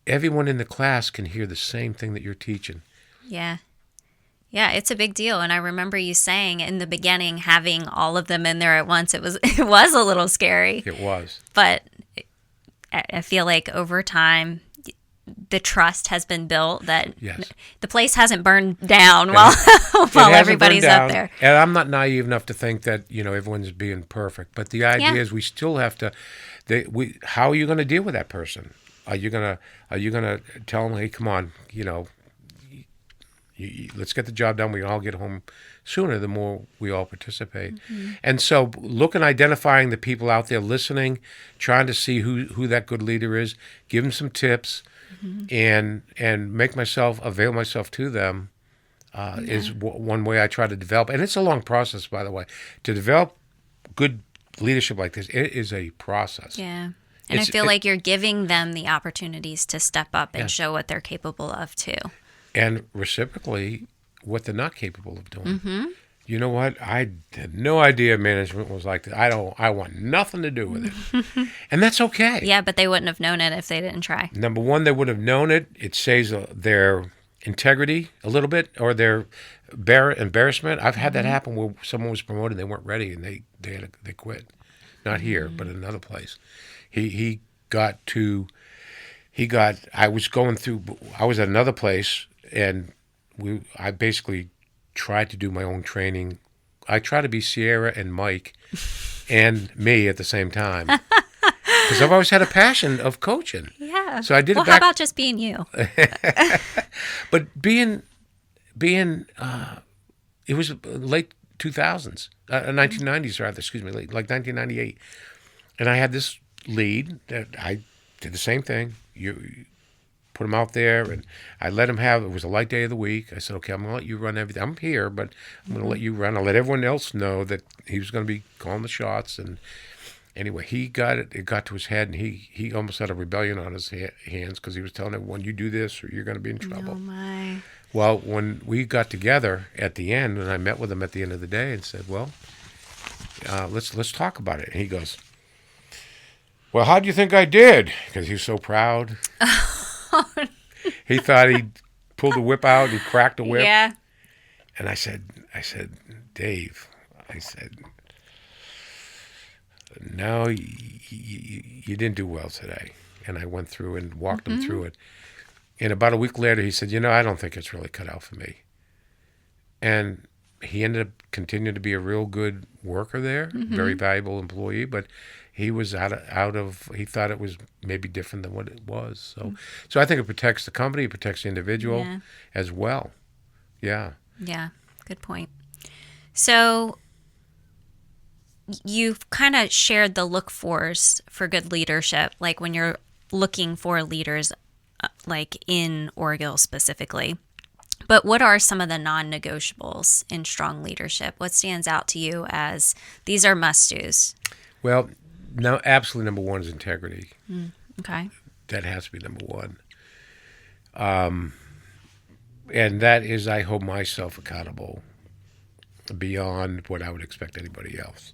everyone in the class can hear the same thing that you're teaching. Yeah. Yeah, it's a big deal. And I remember you saying in the beginning, having all of them in there at once, it was a little scary. It was. But I feel like over time, the trust has been built that Yes. the place hasn't burned down while while everybody's up there. And I'm not naive enough to think that everyone's being perfect. But the idea Yeah. is we still have to. How are you going to deal with that person? Are you gonna tell them, hey, come on, let's get the job done. We can all get home sooner. The more we all participate, and so identifying the people out there listening, trying to see who that good leader is, give them some tips, and avail myself to them is one way I try to develop. And it's a long process, by the way, to develop good leadership like this. It is a process. Yeah. And I feel like you're giving them the opportunities to step up and show what they're capable of too. And reciprocally, what they're not capable of doing. You know what? I had no idea management was like that. I want nothing to do with it. And that's okay. Yeah, but they wouldn't have known it if they didn't try. Number one, they would have known it. It saves their integrity a little bit, or their embarrassment. I've had that happen where someone was promoted and they weren't ready and they quit. Not here, but in another place. I was at another place, and I basically tried to do my own training. I try to be Sierra and Mike and me at the same time. Because I've always had a passion of coaching. Yeah. So I did well, how about just being you? But being it was late 2000s, 1990s rather, excuse me, like 1998. And I had this lead that I did the same thing. You put him out there, and I let him have. It was a light day of the week. I said, "Okay, I'm going to let you run everything. I'm here, but I'm going to let you run. I'll let everyone else know that he was going to be calling the shots." And anyway, he got it. It got to his head, and he almost had a rebellion on his hands because he was telling everyone, "You do this, or you're going to be in trouble." Oh my! Well, when we got together at the end, and I met with him at the end of the day, and said, "Well, let's talk about it." And he goes, "Well, how do you think I did?" Because he was so proud. He thought he'd pulled the whip out. He cracked the whip. Yeah. And I said, Dave, no, you didn't do well today. And I went through and walked him through it. And about a week later, he said, I don't think it's really cut out for me. And he ended up continuing to be a real good worker there, very valuable employee, but he was out of he thought it was maybe different than what it was. So I think it protects the company, it protects the individual as well. Yeah. Yeah, good point. So you've kind of shared the look-fors for good leadership, like when you're looking for leaders, like in Orgill specifically. But what are some of the non-negotiables in strong leadership? What stands out to you as these are must-dos? Well, no, absolutely number one is integrity. Okay. That has to be number one. And that is, I hold myself accountable beyond what I would expect anybody else.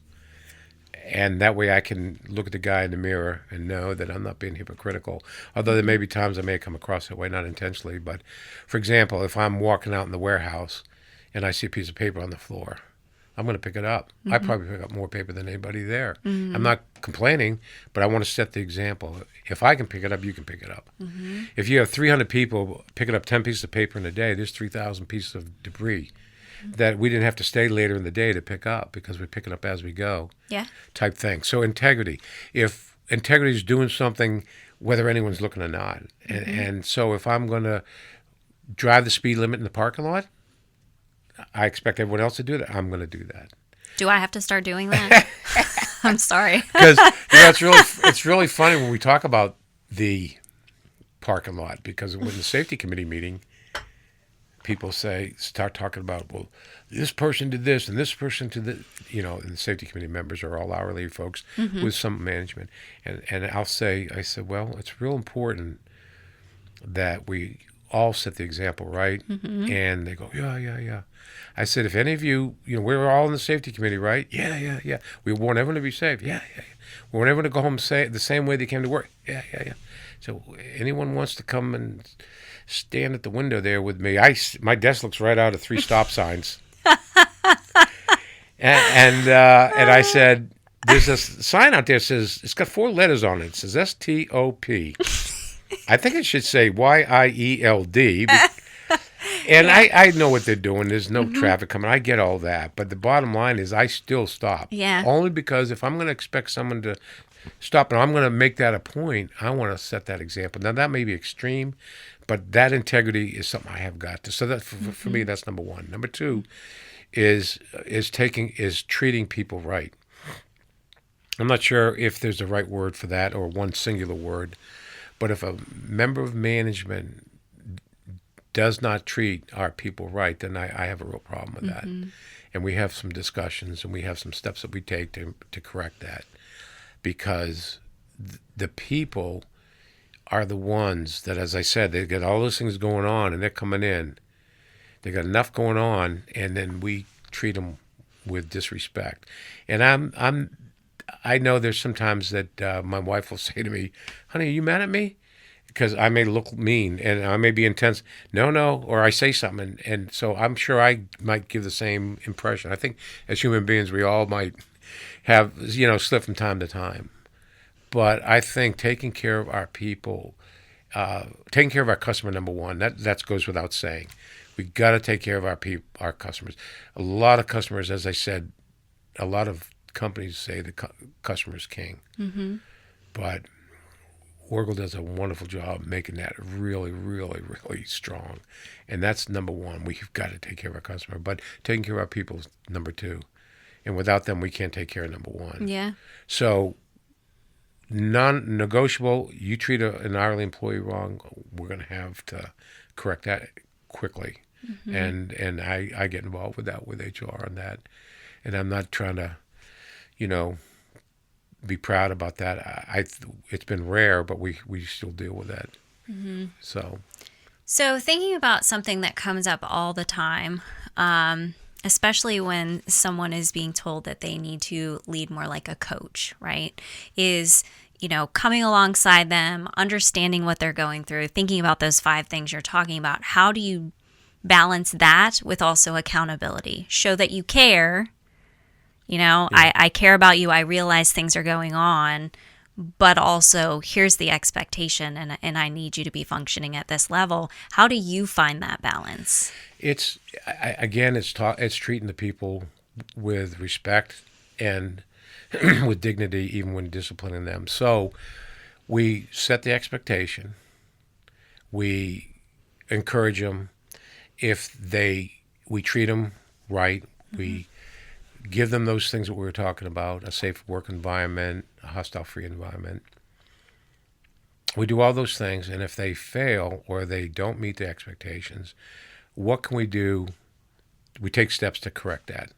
And that way I can look at the guy in the mirror and know that I'm not being hypocritical. Although there may be times I may come across that way, not intentionally. But, for example, if I'm walking out in the warehouse and I see a piece of paper on the floor, I'm going to pick it up. I probably pick up more paper than anybody there. I'm not complaining, but I want to set the example. If I can pick it up, you can pick it up. If you have 300 people picking up 10 pieces of paper in a day, there's 3,000 pieces of debris that we didn't have to stay later in the day to pick up because we pick it up as we go. Yeah. Type thing. So integrity. If integrity is doing something, whether anyone's looking or not. And so if I'm going to drive the speed limit in the parking lot, I expect everyone else to do that. I'm going to do that. Do I have to start doing that? I'm sorry. Because it's really funny when we talk about the parking lot, because when the safety committee meeting, people start talking about, well, this person did this and this person did that, and the safety committee members are all hourly folks with some management. And I said, well, it's real important that we all set the example, right? And they go, yeah. I said, if any of you, we're all in the safety committee, right? Yeah. We want everyone to be safe. Yeah. We want everyone to go home the same way they came to work. Yeah. So anyone wants to come and stand at the window there with me? My desk looks right out of 3 stop signs. And I said, there's a sign out there that says, it's got 4 letters on it. It says STOP. I think it should say YIELD. And I know what they're doing. There's no traffic coming. I get all that. But the bottom line is I still stop. Yeah. Only because if I'm going to expect someone to stop and I'm going to make that a point, I want to set that example. Now, that may be extreme, but that integrity is something I have got to. So that for me, that's number one. Number two is treating people right. I'm not sure if there's a right word for that or one singular word, but if a member of management does not treat our people right, then I have a real problem with that. And we have some discussions and we have some steps that we take to correct that, because the people are the ones that, as I said, they got all those things going on and they're coming in. They got enough going on, and then we treat them with disrespect. And I know there's sometimes that my wife will say to me, "Honey, are you mad at me?" Because I may look mean and I may be intense. No, or I say something, and so I'm sure I might give the same impression. I think as human beings, we all might have slip from time to time. But I think taking care of our people, taking care of our customer, number one, that goes without saying. We got to take care of our customers. A lot of customers, as I said, a lot of companies say the customer's king. But Orgill does a wonderful job making that really, really, really strong. And that's number one. We've got to take care of our customer. But taking care of our people is number two. And without them, we can't take care of number one. Yeah. So non-negotiable, you treat an hourly employee wrong, we're going to have to correct that quickly. And I get involved with that, with HR on that. And I'm not trying to, be proud about that. It's been rare, but we still deal with that. So thinking about something that comes up all the time, especially when someone is being told that they need to lead more like a coach, right? Is, coming alongside them, understanding what they're going through, thinking about those 5 things you're talking about. How do you balance that with also accountability? Show that you care. I care about you. I realize things are going on, but also here's the expectation, and I need you to be functioning at this level. How do you find that balance? It's treating the people with respect and with dignity, even when disciplining them. So we set the expectation. We encourage them. We treat them right. We give them those things that we were talking about: a safe work environment, a hostile-free environment. We do all those things, and if they fail or they don't meet the expectations, what can we do? We take steps to correct that.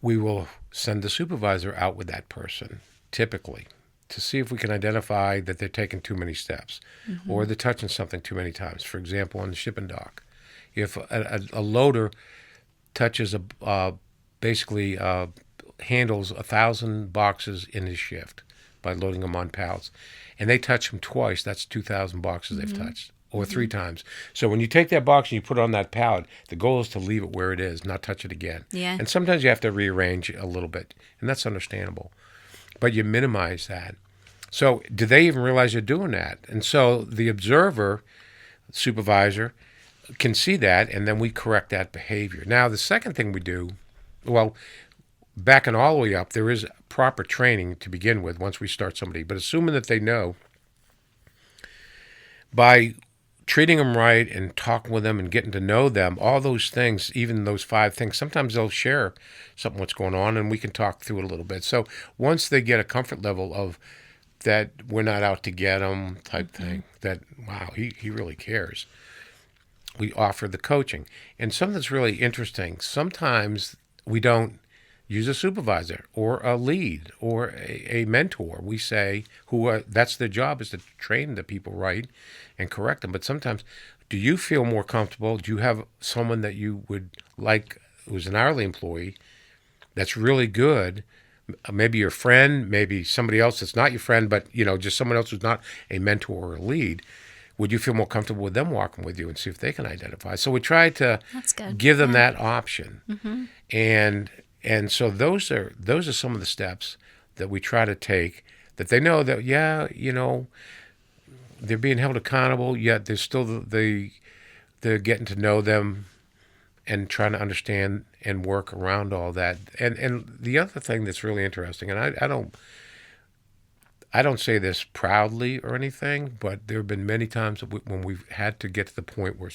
We will send the supervisor out with that person, typically, to see if we can identify that they're taking too many steps or they're touching something too many times. For example, on the shipping dock, if a loader touches handles 1,000 boxes in his shift by loading them on pallets, and they touch them twice, that's 2,000 boxes they've touched, or 3 times. So when you take that box and you put it on that pallet, the goal is to leave it where it is, not touch it again. Yeah. And sometimes you have to rearrange a little bit, and that's understandable. But you minimize that. So do they even realize you're doing that? And so the observer, supervisor, can see that, and then we correct that behavior. Now, the second thing we do, backing all the way up, there is proper training to begin with once we start somebody. But assuming that they know, by treating them right and talking with them and getting to know them, all those things, even those 5 things, sometimes they'll share something what's going on, and we can talk through it a little bit. So once they get a comfort level of that we're not out to get them type thing, that, wow, he really cares, we offer the coaching. And something that's really interesting, sometimes we don't use a supervisor or a lead or a mentor. We say that's their job, is to train the people right and correct them. But sometimes, do you feel more comfortable? Do you have someone that you would like, who's an hourly employee, that's really good, maybe your friend, maybe somebody else that's not your friend, but just someone else who's not a mentor or a lead, would you feel more comfortable with them walking with you and see if they can identify? So we try to That's good. give them that option, and so those are some of the steps that we try to take, that they know that they're being held accountable, yet there's still they're getting to know them and trying to understand and work around all that. And the other thing that's really interesting, and I don't say this proudly or anything, but there have been many times when we've had to get to the point where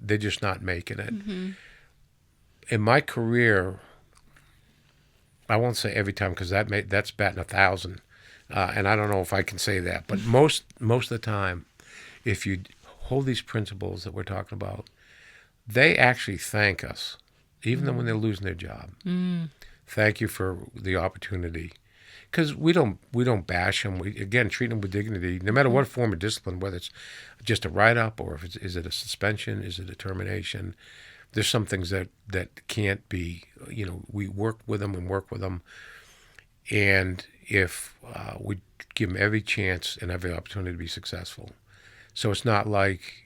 they're just not making it. In my career, I won't say every time, because that's batting 1,000, and I don't know if I can say that, but most of the time, if you hold these principles that we're talking about, they actually thank us, even though when they're losing their job. Thank you for the opportunity. Because we don't bash them. We, again, treat them with dignity, no matter what form of discipline, whether it's just a write-up or is it a suspension, is it a termination. There's some things that can't be, we work with them, and if we give them every chance and every opportunity to be successful. So it's not like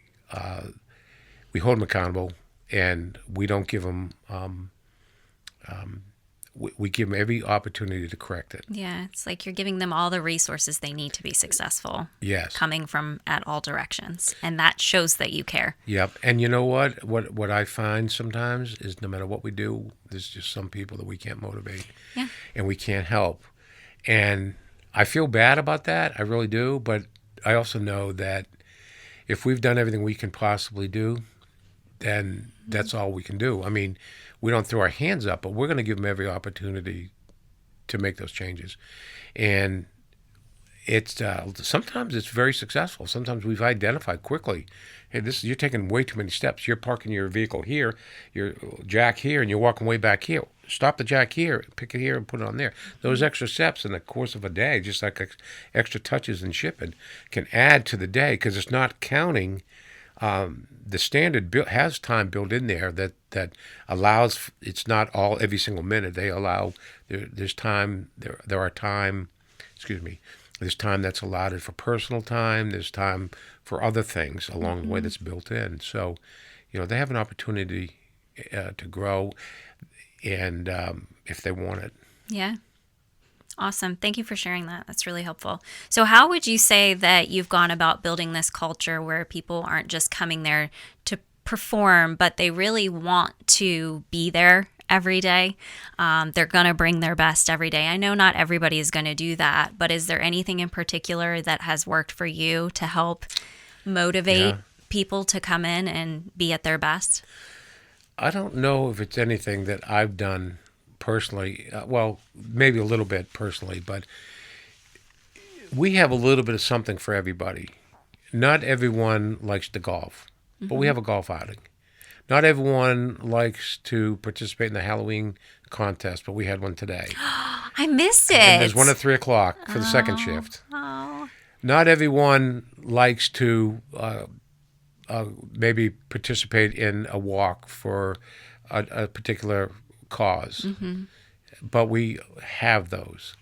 we hold them accountable and we don't give them, we give them every opportunity to correct it. Yeah, it's like you're giving them all the resources they need to be successful. Yes. Coming from at all directions. And that shows that you care. Yep. And you know what? What I find sometimes is no matter what we do, there's just some people that we can't motivate. Yeah. And we can't help. And I feel bad about that. I really do. But I also know that if we've done everything we can possibly do, then that's all we can do. I mean, we don't throw our hands up, but we're going to give them every opportunity to make those changes. And it's sometimes it's very successful. Sometimes we've identified quickly, hey, you're taking way too many steps. You're parking your vehicle here, your jack here, and you're walking way back here. Stop the jack here, pick it here, and put it on there. Those extra steps in the course of a day, just like extra touches in shipping, can add to the day, because it's not counting. The standard has time built in there that allows. It's not all every single minute. They allow there's time. There are time. Excuse me. There's time that's allotted for personal time. There's time for other things along the way that's built in. So, they have an opportunity to grow, and if they want it. Yeah. Awesome. Thank you for sharing that. That's really helpful. So how would you say that you've gone about building this culture where people aren't just coming there to perform, but they really want to be there every day? They're going to bring their best every day. I know not everybody is going to do that, but is there anything in particular that has worked for you to help motivate people to come in and be at their best? I don't know if it's anything that I've done personally, well, maybe a little bit personally, but we have a little bit of something for everybody. Not everyone likes to golf, but we have a golf outing. Not everyone likes to participate in the Halloween contest, but we had one today. I missed it. And there's one at 3:00 for the second shift. Not everyone likes to maybe participate in a walk for a particular cause, but we have those.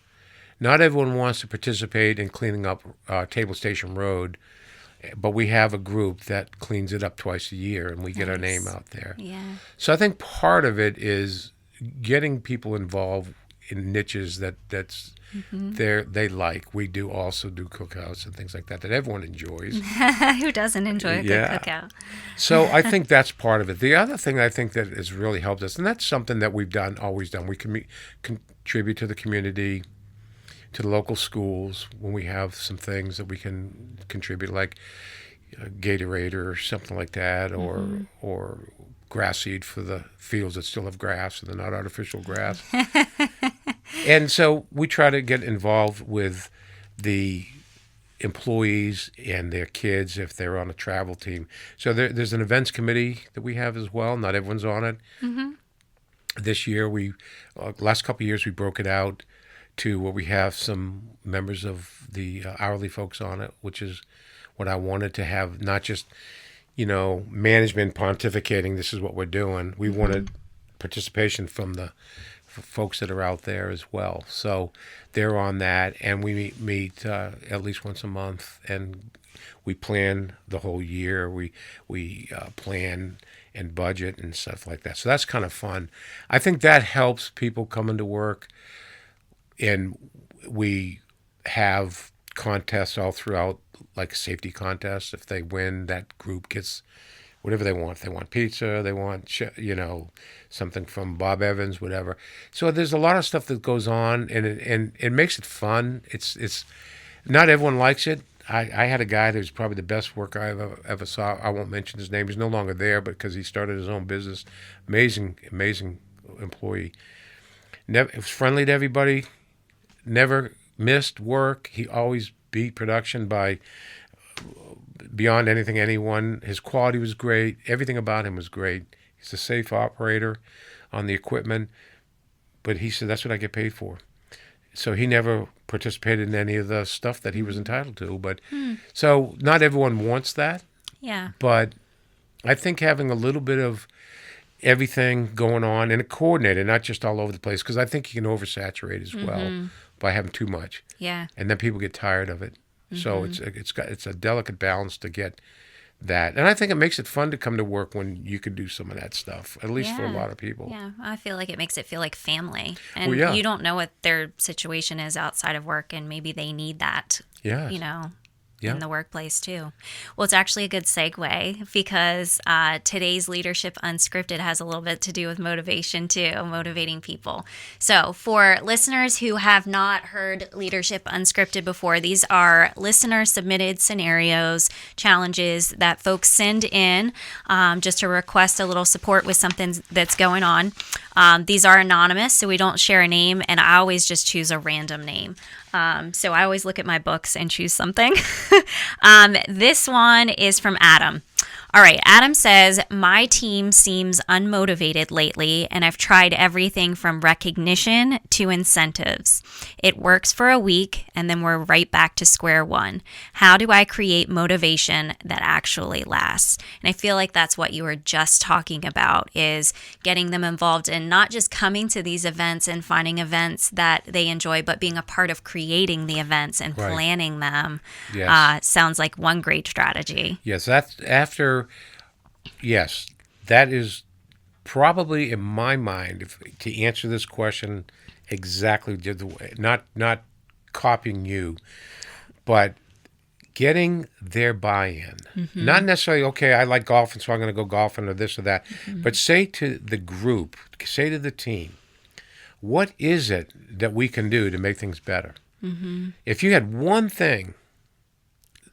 Not everyone wants to participate in cleaning up Table Station Road, but we have a group that cleans it up twice a year, and we get our name out there. Yeah. So I think part of it is getting people involved in niches that's they like. We also do cookouts and things like that everyone enjoys. Who doesn't enjoy a good cookout? So I think that's part of it. The other thing I think that has really helped us, and that's something that we've always done, we contribute to the community, to the local schools when we have some things that we can contribute, like Gatorade or something like that, or grass seed for the fields that still have grass and they're not artificial grass. And so we try to get involved with the employees and their kids if they're on a travel team. So there's an events committee that we have as well. Not everyone's on it. This year, last couple of years, we broke it out to where we have some members of the hourly folks on it, which is what I wanted to have, not just, management pontificating, this is what we're doing. We wanted participation from folks that are out there as well. So they're on that, and we meet at least once a month, and we plan the whole year. We plan and budget and stuff like that. So that's kind of fun. I think that helps people coming to work, and we have contests all throughout, like safety contests. If they win, that group gets whatever they want. If they want pizza, they want something from Bob Evans, whatever. So there's a lot of stuff that goes on, and it makes it fun. It's not everyone likes it. I had a guy that was probably the best worker I ever saw. I won't mention his name. He's no longer there, but because he started his own business. Amazing employee. Never, was friendly to everybody. Never missed work. He always beat production by beyond anything anyone. His quality was great. Everything about him was great. He's a safe operator on the equipment, but he said that's what I get paid for. So he never participated in any of the stuff that he was entitled to. But so not everyone wants that. Yeah. But I think having a little bit of everything going on and coordinated, not just all over the place, because I think you can oversaturate as well by having too much. Yeah. And then people get tired of it. So it's a delicate balance to get that. And I think it makes it fun to come to work when you could do some of that stuff, at least for a lot of people. Yeah, I feel like it makes it feel like family. And Well, yeah. you don't know what their situation is outside of work, and maybe they need that, Yeah. in the workplace too. Well, it's actually a good segue because today's Leadership Unscripted has a little bit to do with motivation too, motivating people. So for listeners who have not heard Leadership Unscripted before, these are listener submitted scenarios, challenges that folks send in just to request a little support with something that's going on. These are anonymous, so we don't share a name, and I always just choose a random name. So I always look at my books and choose something. This one is from Adam. All right, Adam says, my team seems unmotivated lately, and I've tried everything from recognition to incentives. It works for a week, and then we're right back to square one. How do I create motivation that actually lasts? And I feel like that's what you were just talking about, is getting them involved in not just coming to these events and finding events that they enjoy, but being a part of creating the events and planning them. Yes. Sounds like one great strategy. Yes, that's after. Yes, that is probably in my mind, to answer this question exactly the way, not copying you, but getting their buy-in. Not necessarily, okay, I like golfing, so I'm going to go golfing or this or that, but say to the group, say to the team, what is it that we can do to make things better? If you had one thing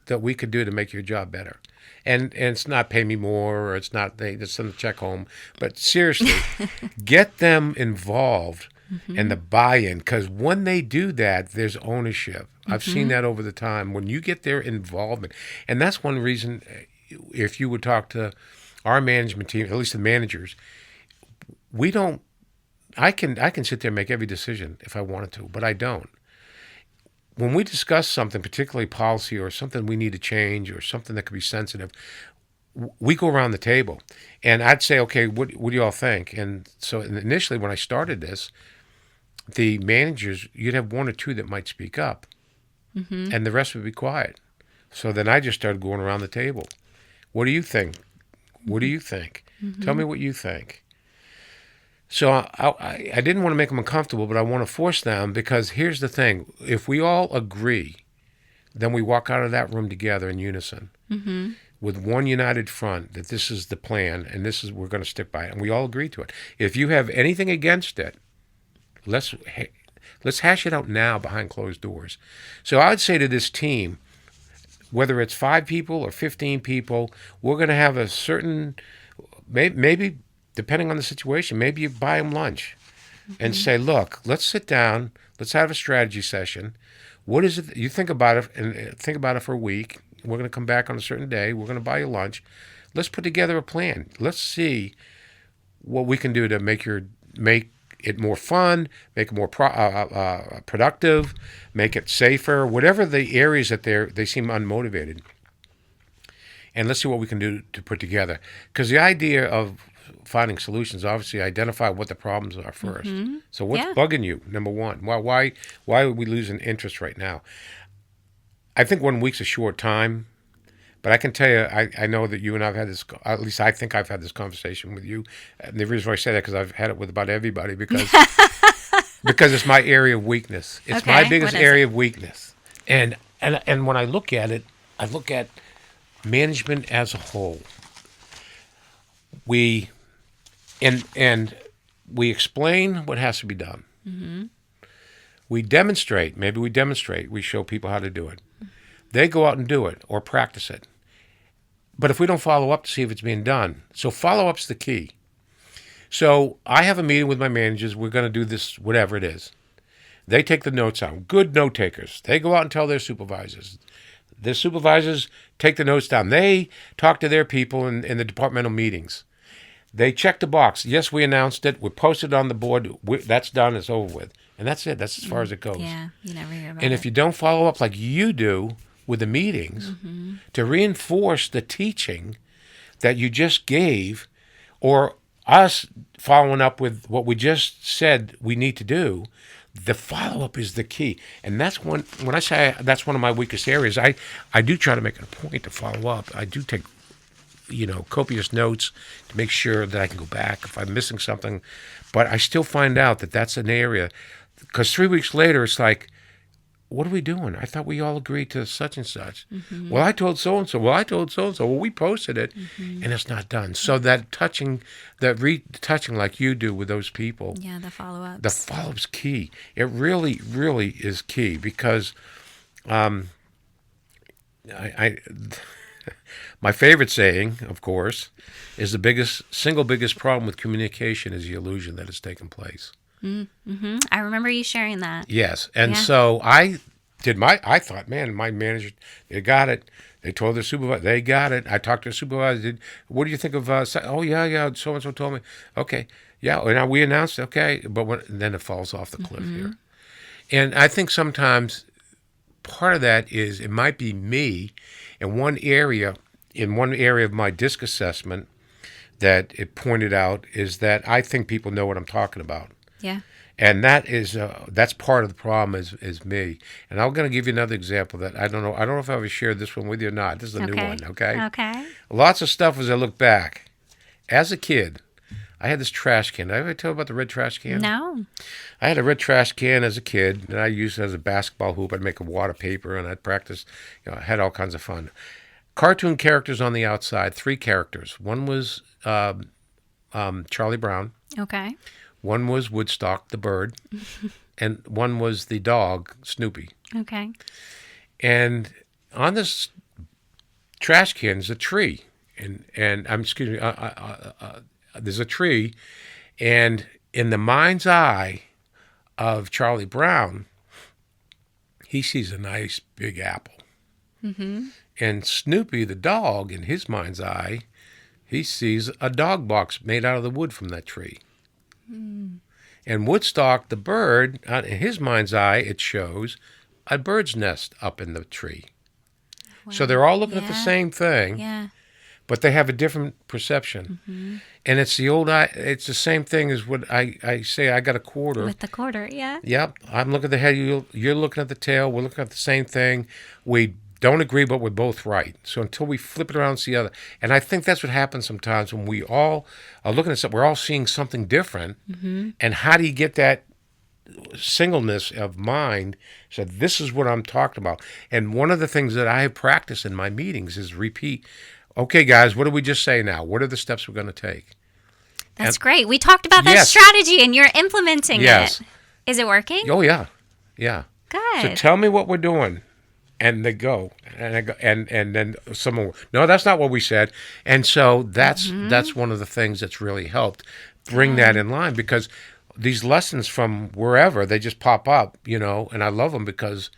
that we could do to make your job better, and it's not pay me more, or it's not they just send a check home, but seriously, get them involved and the buy-in, because when they do that, there's ownership. I've seen that over the time when you get their involvement, and that's one reason. If you would talk to our management team, at least the managers, we don't. I can sit there and make every decision if I wanted to, but I don't. When we discuss something, particularly policy or something we need to change or something that could be sensitive, we go around the table. And I'd say, okay, what do you all think? And so initially when I started this, the managers, you'd have one or two that might speak up, and the rest would be quiet. So then I just started going around the table. What do you think? What do you think? Tell me what you think. So I didn't want to make them uncomfortable, but I want to force them, because here's the thing. If we all agree, then we walk out of that room together in unison with one united front that this is the plan and this is we're going to stick by it, and we all agree to it. If you have anything against it, let's hash it out now behind closed doors. So I would say to this team, whether it's 5 people or 15 people, we're going to have a certain, maybe depending on the situation, maybe you buy them lunch and say, look, let's sit down, let's have a strategy session. What is it? You think about it, and think about it for a week. We're going to come back on a certain day. We're going to buy you lunch. Let's put together a plan. Let's see what we can do to make it more fun, make it more productive, make it safer, whatever the areas that they seem unmotivated. And let's see what we can do to put together. Because the idea of finding solutions, obviously identify what the problems are first. So what's Yeah. bugging you? Number one, why are we losing interest right now? I think 1 week's a short time, but I can tell you, I know that you and I've had this. At least I think I've had this conversation with you. And the reason why I say that because I've had it with about everybody because because it's my area of weakness. It's my Okay, biggest what is area of weakness. And when I look at it, I look at management as a whole. We and we explain what has to be done. We demonstrate. Maybe we demonstrate. We show people how to do it. They go out and do it or practice it. But if we don't follow up to see if it's being done, so follow-up's the key. So I have a meeting with my managers. We're going to do this, whatever it is. They take the notes down. Good note takers. They go out and tell their supervisors. Their supervisors take the notes down. They talk to their people in the departmental meetings. They check the box. Yes, we announced it. We posted it on the board. That's done. It's over with. And that's it. That's as far as it goes. Yeah, you never hear about And it. if you don't follow up like you do with the meetings to reinforce the teaching that you just gave, or us following up with what we just said we need to do, the follow-up is the key. And that's when I say that's one of my weakest areas, I do try to make it a point to follow up. I do take, copious notes to make sure that I can go back if I'm missing something. But I still find out that that's an area, because 3 weeks later, it's like, what are we doing? I thought we all agreed to such and such. Well, I told so-and-so. Well, I told so-and-so. Well, we posted it, and it's not done. So that retouching like you do with those people, Yeah, the follow-ups. the follow-up's key. It really, really is key because my favorite saying, of course, is the single biggest problem with communication is the illusion that it's taken place. I remember you sharing that. Yes. And Yeah. so I thought, man, my manager, they got it. They told their supervisor, they got it. I talked to the supervisor. What do you think of, oh, yeah, so-and-so told me. Okay. Yeah. And we announced, okay. But then it falls off the cliff here. And I think sometimes part of that is it might be me in one area of my DISC assessment that it pointed out is that I think people know what I'm talking about. Yeah. And that's part of the problem is me. And I'm going to give you another example that I don't know if I ever shared this one with you or not. This is a new one, okay? Okay. Lots of stuff as I look back. As a kid, I had this trash can. Did I ever tell you about the red trash can? No. I had a red trash can as a kid, and I used it as a basketball hoop. I'd make a water paper, and I'd practice. I had all kinds of fun. Cartoon characters on the outside, 3 characters. One was Charlie Brown. Okay. One was Woodstock, the bird, and one was the dog, Snoopy. Okay. And on this trash can is a tree, and there's a tree, and in the mind's eye of Charlie Brown, he sees a nice big apple. And Snoopy, the dog, in his mind's eye, he sees a dog box made out of the wood from that tree. And Woodstock, the bird, in his mind's eye, it shows a bird's nest up in the tree. Wow. So they're all looking at the Yeah. same thing, Yeah. but they have a different perception. And it's it's the same thing as what I say, I got a quarter. With the quarter, yeah. Yep, I'm looking at the head, you're looking at the tail, we're looking at the same thing. We don't agree, but we're both right. So until we flip it around and see the other. And I think that's what happens sometimes when we all are looking at something, we're all seeing something different. And how do you get that singleness of mind? So this is what I'm talking about. And one of the things that I have practiced in my meetings is repeat, okay, guys, what did we just say now? What are the steps we're going to take? That's great. We talked about that Yes. strategy and you're implementing Yes. it. Is it working? Oh, yeah. Yeah. Good. So tell me what we're doing. And they go, and I go, and then someone, no, that's not what we said. And so that's one of the things that's really helped bring that in line, because these lessons from wherever, they just pop up, and I love them because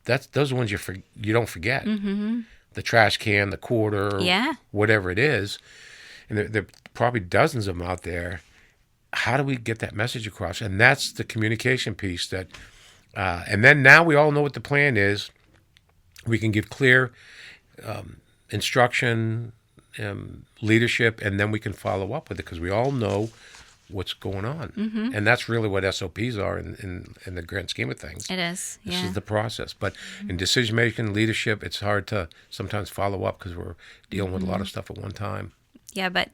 those are ones you don't forget. The trash can, the quarter, Yeah. whatever it is, and there are probably dozens of them out there. How do we get that message across? And that's the communication piece that, and then now we all know what the plan is. We can give clear instruction, leadership, and then we can follow up with it because we all know what's going on. And that's really what SOPs are in the grand scheme of things. It is. This is the process. But in decision-making, leadership, it's hard to sometimes follow up because we're dealing with a lot of stuff at one time. Yeah, but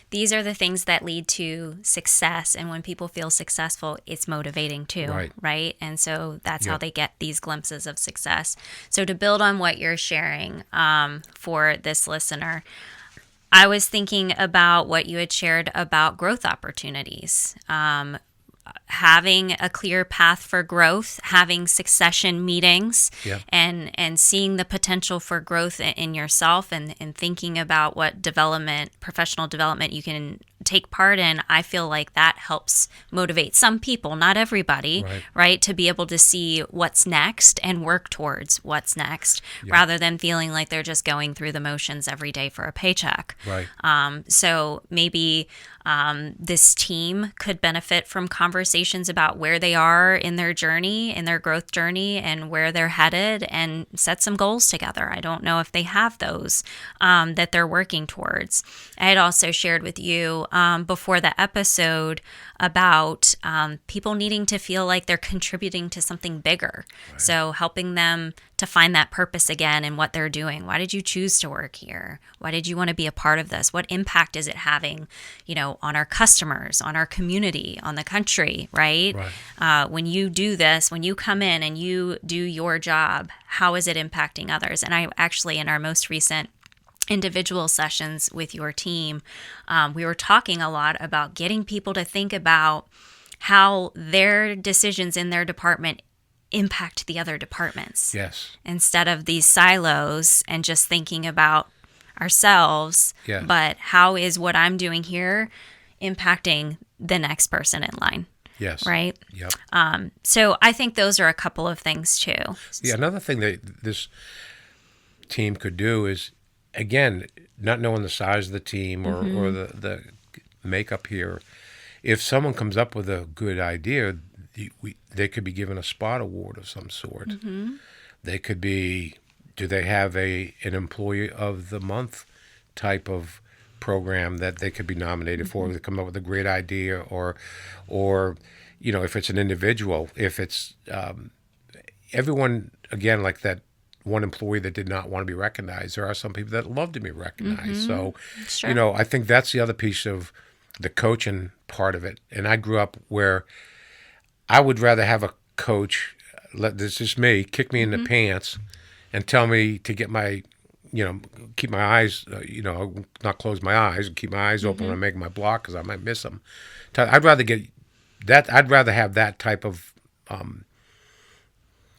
these are the things that lead to success. And when people feel successful, it's motivating too, right? And so that's how they get these glimpses of success. So to build on what you're sharing for this listener, I was thinking about what you had shared about growth opportunities. Having a clear path for growth, having succession meetings, and seeing the potential for growth in yourself, and thinking about what professional development you can take part in. I feel like that helps motivate some people, not everybody, right? To be able to see what's next and work towards what's next, rather than feeling like they're just going through the motions every day for a paycheck. So maybe this team could benefit from conversations about where they are in their journey, in their growth journey, and where they're headed, and set some goals together. I don't know if they have those that they're working towards. I had also shared with you before the episode about people needing to feel like they're contributing to something bigger. So helping them to find that purpose again in what they're doing. Why did you choose to work here? Why did you want to be a part of this? What impact is it having, on our customers, on our community, on the country, right? When you do this, when you come in and you do your job, how is it impacting others? And I actually, in our most recent individual sessions with your team, we were talking a lot about getting people to think about how their decisions in their department impact the other departments. Instead of these silos and just thinking about ourselves, but how is what I'm doing here impacting the next person in line? Right? So I think those are a couple of things too. Another thing that this team could do is, again, not knowing the size of the team or the makeup here, if someone comes up with a good idea, they could be given a spot award of some sort. They could be, do they have an employee of the month type of program that they could be nominated for? They come up with a great idea, or if it's an individual, if it's everyone, again, like that one employee that did not want to be recognized. There are some people that love to be recognized. So, I think that's the other piece of the coaching part of it. And I grew up where I would rather have a coach, this is me, kick me in the pants and tell me to get my, keep my eyes, not close my eyes, and keep my eyes open when I'm making my block because I might miss them. I'd rather get that. I'd rather have that type of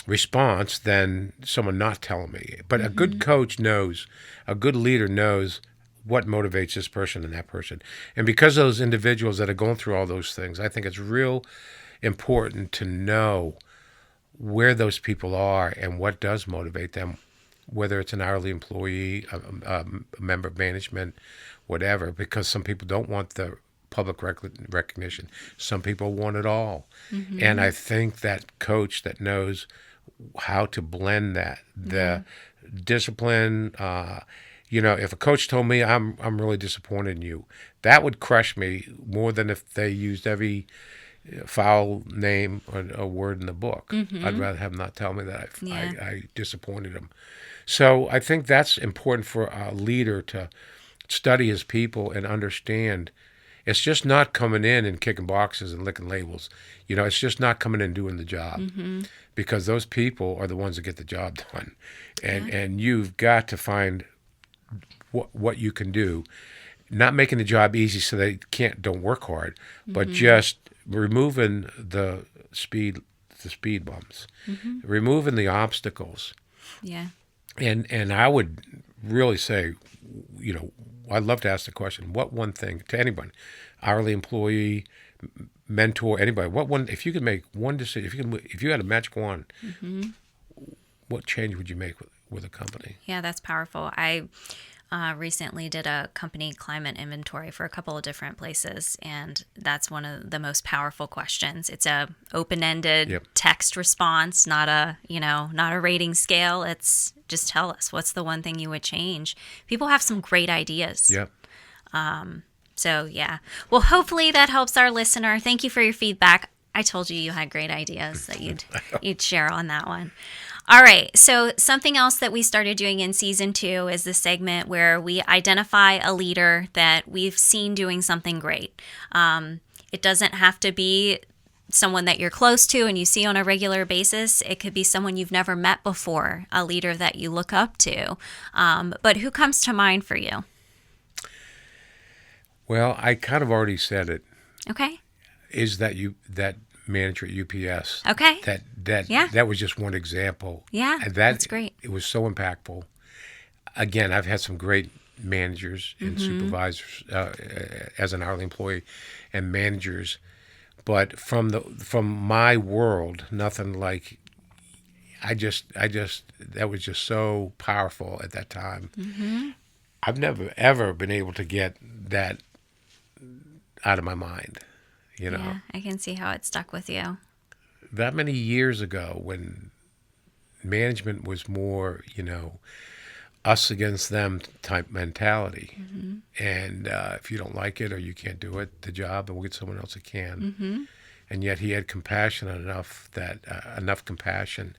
response than someone not telling me. But a good coach knows, a good leader knows what motivates this person and that person. And because those individuals that are going through all those things, I think it's real important to know where those people are and what does motivate them, whether it's an hourly employee, a member of management, whatever, because some people don't want the public recognition. Some people want it all. And I think that coach that knows how to blend that, the discipline, if a coach told me I'm really disappointed in you, that would crush me more than if they used every foul name or a word in the book. I'd rather have them not tell me that I disappointed them. So I think that's important for a leader to study his people and understand. It's just not coming in and kicking boxes and licking labels. It's just not coming in and doing the job, because those people are the ones that get the job done. And you've got to find what you can do, not making the job easy so they don't work hard, but just removing the speed bumps, removing the obstacles. And I would really say, I'd love to ask the question, what one thing to anyone, hourly employee, mentor, anybody, if you could make one decision, if you had a magic wand, what change would you make with a company? Yeah, that's powerful. I recently did a company climate inventory for a couple of different places, and that's one of the most powerful questions. It's a open-ended Yep. text response, not a not a rating scale. It's just tell us what's the one thing you would change. People have some great ideas. Yep. So yeah. Well, hopefully that helps our listener. Thank you for your feedback. I told you had great ideas that you'd share on that one. All right. So something else that we started doing in season 2 is the segment where we identify a leader that we've seen doing something great. It doesn't have to be someone that you're close to and you see on a regular basis. It could be someone you've never met before, a leader that you look up to. But who comes to mind for you? Well, I kind of already said it. Okay. Is that that manager at UPS? Okay. That was just one example. Yeah, And that's great. It was so impactful. Again, I've had some great managers and supervisors as an hourly employee, and managers, but from my world, nothing like. I just that was just so powerful at that time. I've never ever been able to get that out of my mind. Yeah, I can see how it stuck with you. That many years ago, when management was more, us against them type mentality, and if you don't like it or you can't do it, the job, and we'll get someone else that can. And yet he had compassion enough enough compassion,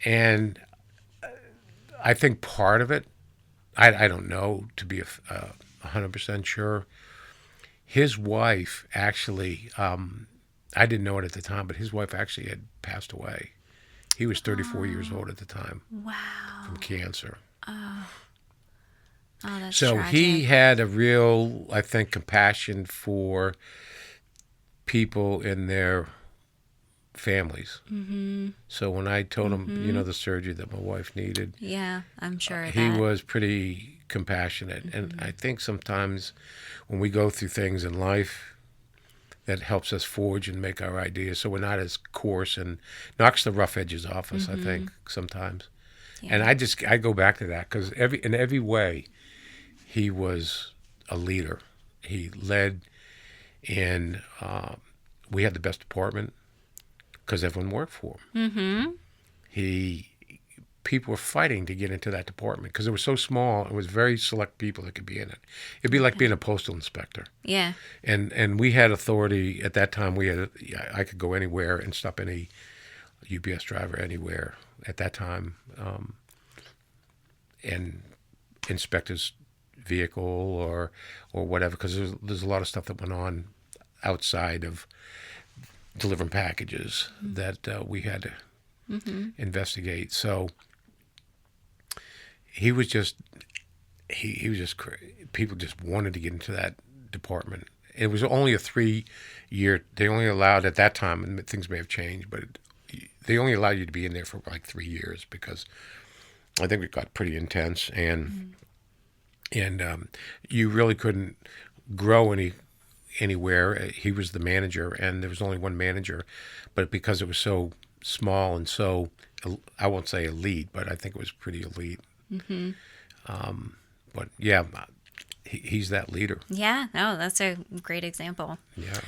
and I think part of it, I don't know to be 100% sure. His wife actually, I didn't know it at the time, but his wife actually had passed away. He was 34 years old at the time. Wow. From cancer. Oh, that's So tragic. he had a real, I think, compassion for people in their families. So when I told him, the surgery that my wife needed, Yeah, I'm sure he that. was pretty compassionate. And I think sometimes when we go through things in life, that helps us forge and make our ideas so we're not as coarse and knocks the rough edges off us, I think, sometimes. Yeah. And I go back to that because in every way, he was a leader. He led in, we had the best department because everyone worked for him. People were fighting to get into that department because it was so small. It was very select people that could be in it. It'd be like being a postal inspector. Yeah. And we had authority at that time. I could go anywhere and stop any UPS driver anywhere at that time, and inspect his vehicle or whatever, because there's a lot of stuff that went on outside of delivering packages that we had to investigate. So he was just people just wanted to get into that department. It was only a 3-year. They only allowed at that time, and things may have changed, but they only allowed you to be in there for like 3 years because I think it got pretty intense, and you really couldn't grow anywhere. He was the manager, and there was only one manager, but because it was so small and so, I won't say elite, but I think it was pretty elite. But yeah, he's that leader. Yeah, no, that's a great example. Yeah.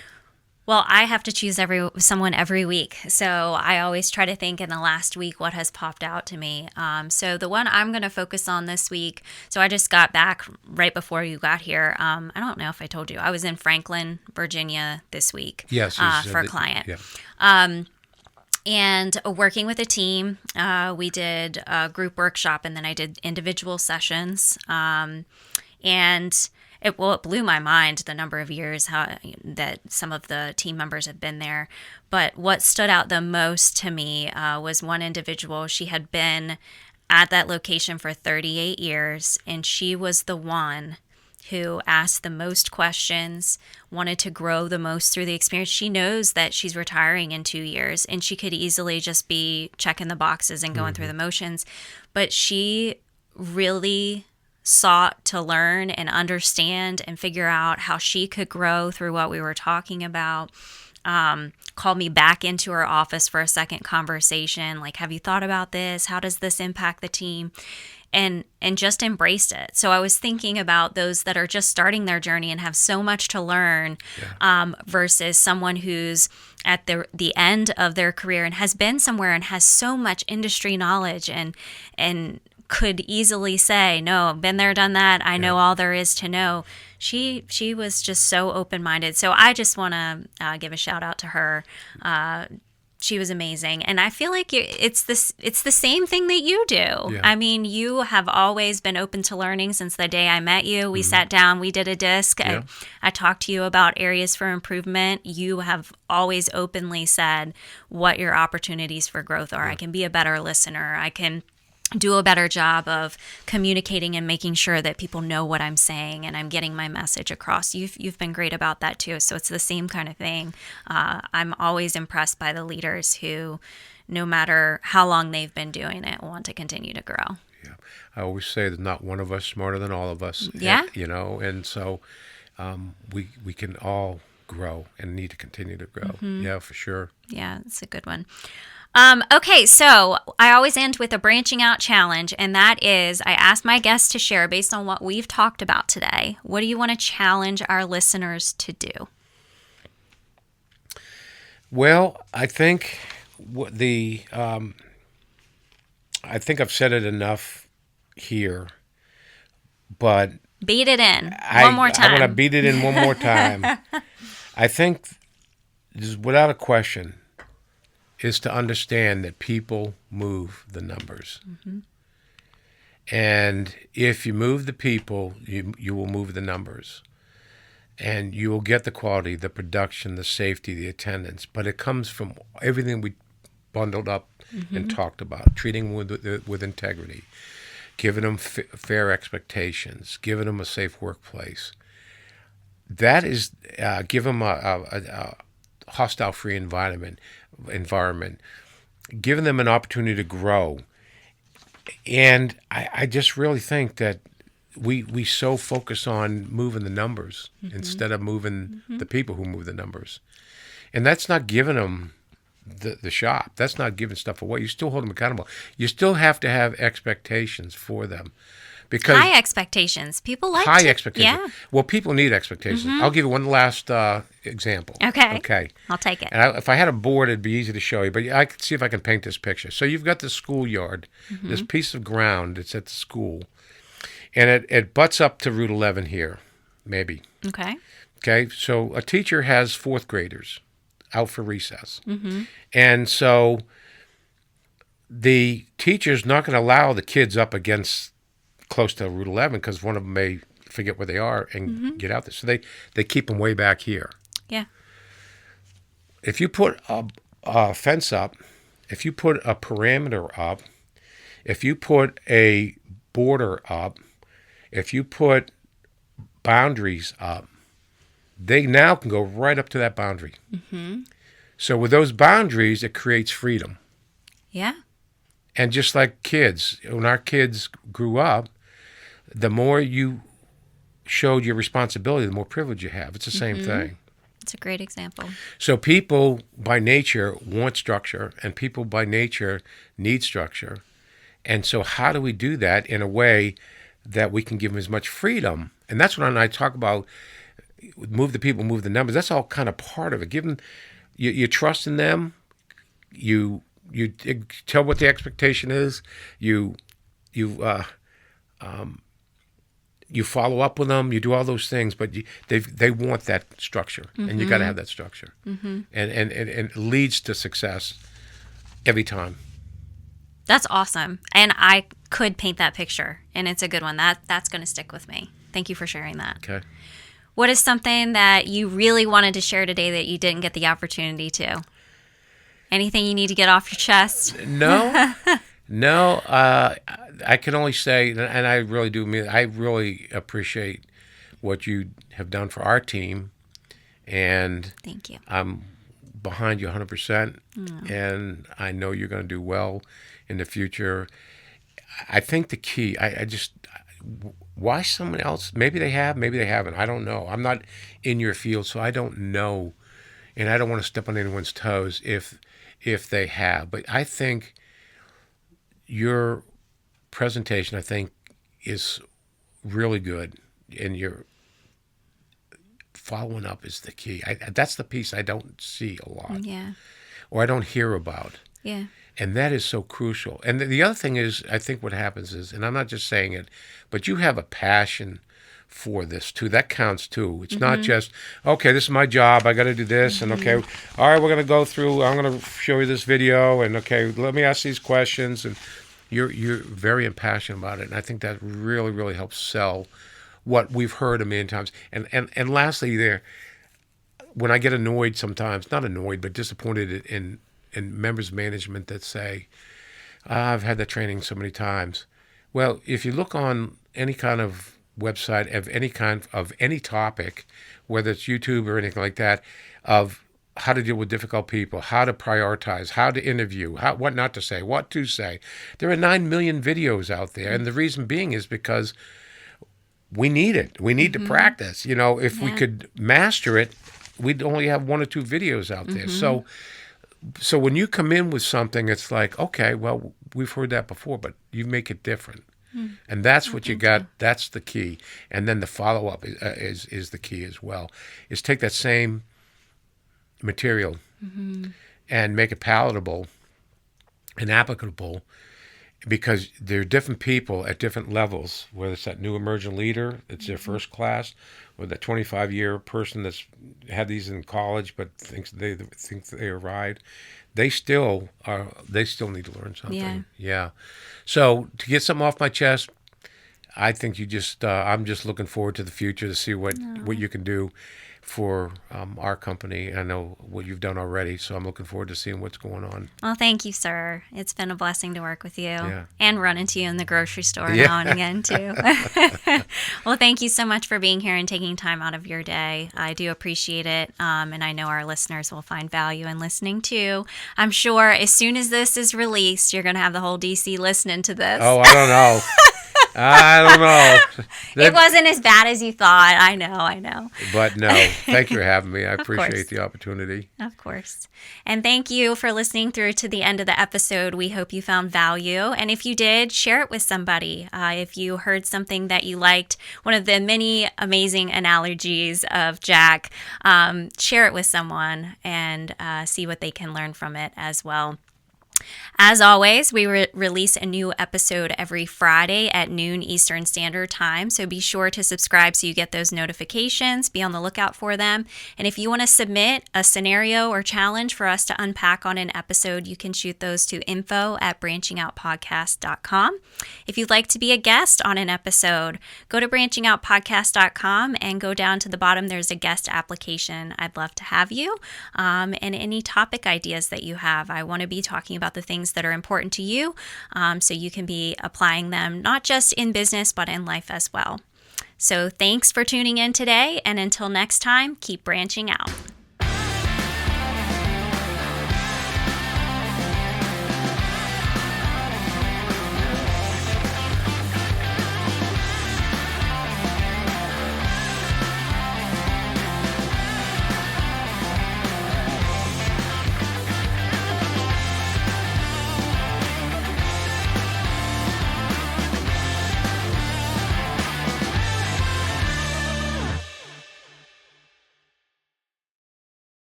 Well, I have to choose someone every week. So I always try to think in the last week what has popped out to me. So the one I'm going to focus on this week, so I just got back right before you got here. I don't know if I told you. I was in Franklin, Virginia this week. Yes. For a client. Yeah. And working with a team, we did a group workshop, and then I did individual sessions. And it blew my mind the number of years that some of the team members have been there. But what stood out the most to me was one individual. She had been at that location for 38 years, and she was the one who asked the most questions, wanted to grow the most through the experience. She knows that she's retiring in 2 years, and she could easily just be checking the boxes and going through the motions. But she really sought to learn and understand and figure out how she could grow through what we were talking about. Called me back into her office for a second conversation. Like, have you thought about this? How does this impact the team? and just embraced it. So I was thinking about those that are just starting their journey and have so much to learn, versus someone who's at the end of their career and has been somewhere and has so much industry knowledge and could easily say, no, I've been there, done that. I know all there is to know. She was just so open-minded. So I just want to give a shout out to her. She was amazing. And I feel like it's the same thing that you do. Yeah. I mean, you have always been open to learning since the day I met you. We sat down, we did a disc. Yeah. I talked to you about areas for improvement. You have always openly said what your opportunities for growth are. I can be a better listener. I can do a better job of communicating and making sure that people know what I'm saying and I'm getting my message across. You've been great about that too. So it's the same kind of thing. I'm always impressed by the leaders who, no matter how long they've been doing it, want to continue to grow. Yeah, I always say there's not one of us smarter than all of us. Yeah, and so we can all grow and need to continue to grow. Yeah, for sure. Yeah, it's a good one. Okay, so I always end with a branching out challenge, and that is I ask my guests to share based on what we've talked about today. What do you want to challenge our listeners to do? Well, I think I think I've said it enough here, but Beat it in one more time. I want to beat it in one more time. I think, without a question, is to understand that people move the numbers. And if you move the people, you will move the numbers. And you will get the quality, the production, the safety, the attendance. But it comes from everything we bundled up and talked about, treating with integrity, giving them fair expectations, giving them a safe workplace. That is, give them a hostile-free environment, giving them an opportunity to grow. And I just really think that we so focus on moving the numbers instead of moving the people who move the numbers. And that's not giving them the shop. That's not giving stuff away. You still hold them accountable. You still have to have expectations for them. Because high expectations. People like high expectations. Yeah. Well, people need expectations. I'll give you one last example. Okay. I'll take it. And if I had a board, it'd be easy to show you. But I could see if I can paint this picture. So you've got the schoolyard, this piece of ground that's at the school. And it butts up to Route 11 here, maybe. Okay, so a teacher has fourth graders out for recess. And so the teacher's not going to allow the kids up against close to Route 11 because one of them may forget where they are and get out there. So they keep them way back here. Yeah. If you put a fence up, if you put a parameter up, if you put a border up, if you put boundaries up, they now can go right up to that boundary. So with those boundaries, it creates freedom. Yeah. And just like kids, when our kids grew up, the more you showed your responsibility, the more privilege you have. It's the same thing. It's a great example. So people by nature want structure, and people by nature need structure. And so how do we do that in a way that we can give them as much freedom? And that's when I talk about move the people, move the numbers. That's all kind of part of it. Give them, you trust in them. You tell what the expectation is. You follow up with them. You do all those things, but they want that structure, and you got to have that structure, and it leads to success every time. That's awesome, and I could paint that picture, and it's a good one. That's going to stick with me. Thank you for sharing that. Okay. What is something that you really wanted to share today that you didn't get the opportunity to? Anything you need to get off your chest? No. I can only say, and I really do mean, I really appreciate what you have done for our team, and thank you. I'm behind you 100%, and I know you're going to do well in the future. I think the key, I just, why someone else? Maybe they have, maybe they haven't. I don't know. I'm not in your field, so I don't know, and I don't want to step on anyone's toes if they have. But I think your presentation, I think, is really good, and your following up is the key. That's the piece I don't see a lot, Yeah. or I don't hear about. Yeah. And that is so crucial. And the other thing is, I think what happens is, and I'm not just saying it, but you have a passion for this too. That counts too. It's not just, okay, this is my job, I got to do this, and okay, all right, we're going to go through, I'm going to show you this video, and okay, let me ask these questions. And you're very impassioned about it. And I think that really, really helps sell what we've heard a million times. And lastly there, when I get annoyed sometimes, not annoyed, but disappointed in members of management that say, I've had that training so many times. Well, if you look on any kind of website of any kind of any topic, whether it's YouTube or anything like that, of how to deal with difficult people, how to prioritize, how to interview, what not to say, what to say. There are 9 million videos out there. And the reason being is because we need it. We need to practice. If we could master it, we'd only have 1 or 2 videos out there. So when you come in with something, it's like, okay, well, we've heard that before, but you make it different. And that's what you got. That's the key. And then the follow-up is the key as well, is take that same material and make it palatable and applicable, because there are different people at different levels, whether it's that new emerging leader, it's their first class, or that 25-year person that's had these in college but thinks they arrived. They still need to learn something. Yeah. So to get something off my chest, I think I'm just looking forward to the future to see what you can do for our company. I know what you've done already, so I'm looking forward to seeing what's going on. Well, thank you, sir. It's been a blessing to work with you Yeah. and run into you in the grocery store now and again, too. Well, thank you so much for being here and taking time out of your day. I do appreciate it, and I know our listeners will find value in listening, too. I'm sure as soon as this is released, you're going to have the whole DC listening to this. Oh, I don't know. I don't know. It wasn't as bad as you thought. I know. But no, thank you for having me. I appreciate the opportunity. Of course. And thank you for listening through to the end of the episode. We hope you found value. And if you did, share it with somebody. If you heard something that you liked, one of the many amazing analogies of Jack, share it with someone and see what they can learn from it as well. As always, we release a new episode every Friday at noon Eastern Standard Time, so be sure to subscribe so you get those notifications. Be on the lookout for them. And if you want to submit a scenario or challenge for us to unpack on an episode, you can shoot those to info@branchingoutpodcast.com. If you'd like to be a guest on an episode, go to branchingoutpodcast.com and go down to the bottom. There's a guest application. I'd love to have you. And any topic ideas that you have. I want to be talking about the things that are important to you, so you can be applying them not just in business but in life as well. So thanks for tuning in today, and until next time, keep branching out.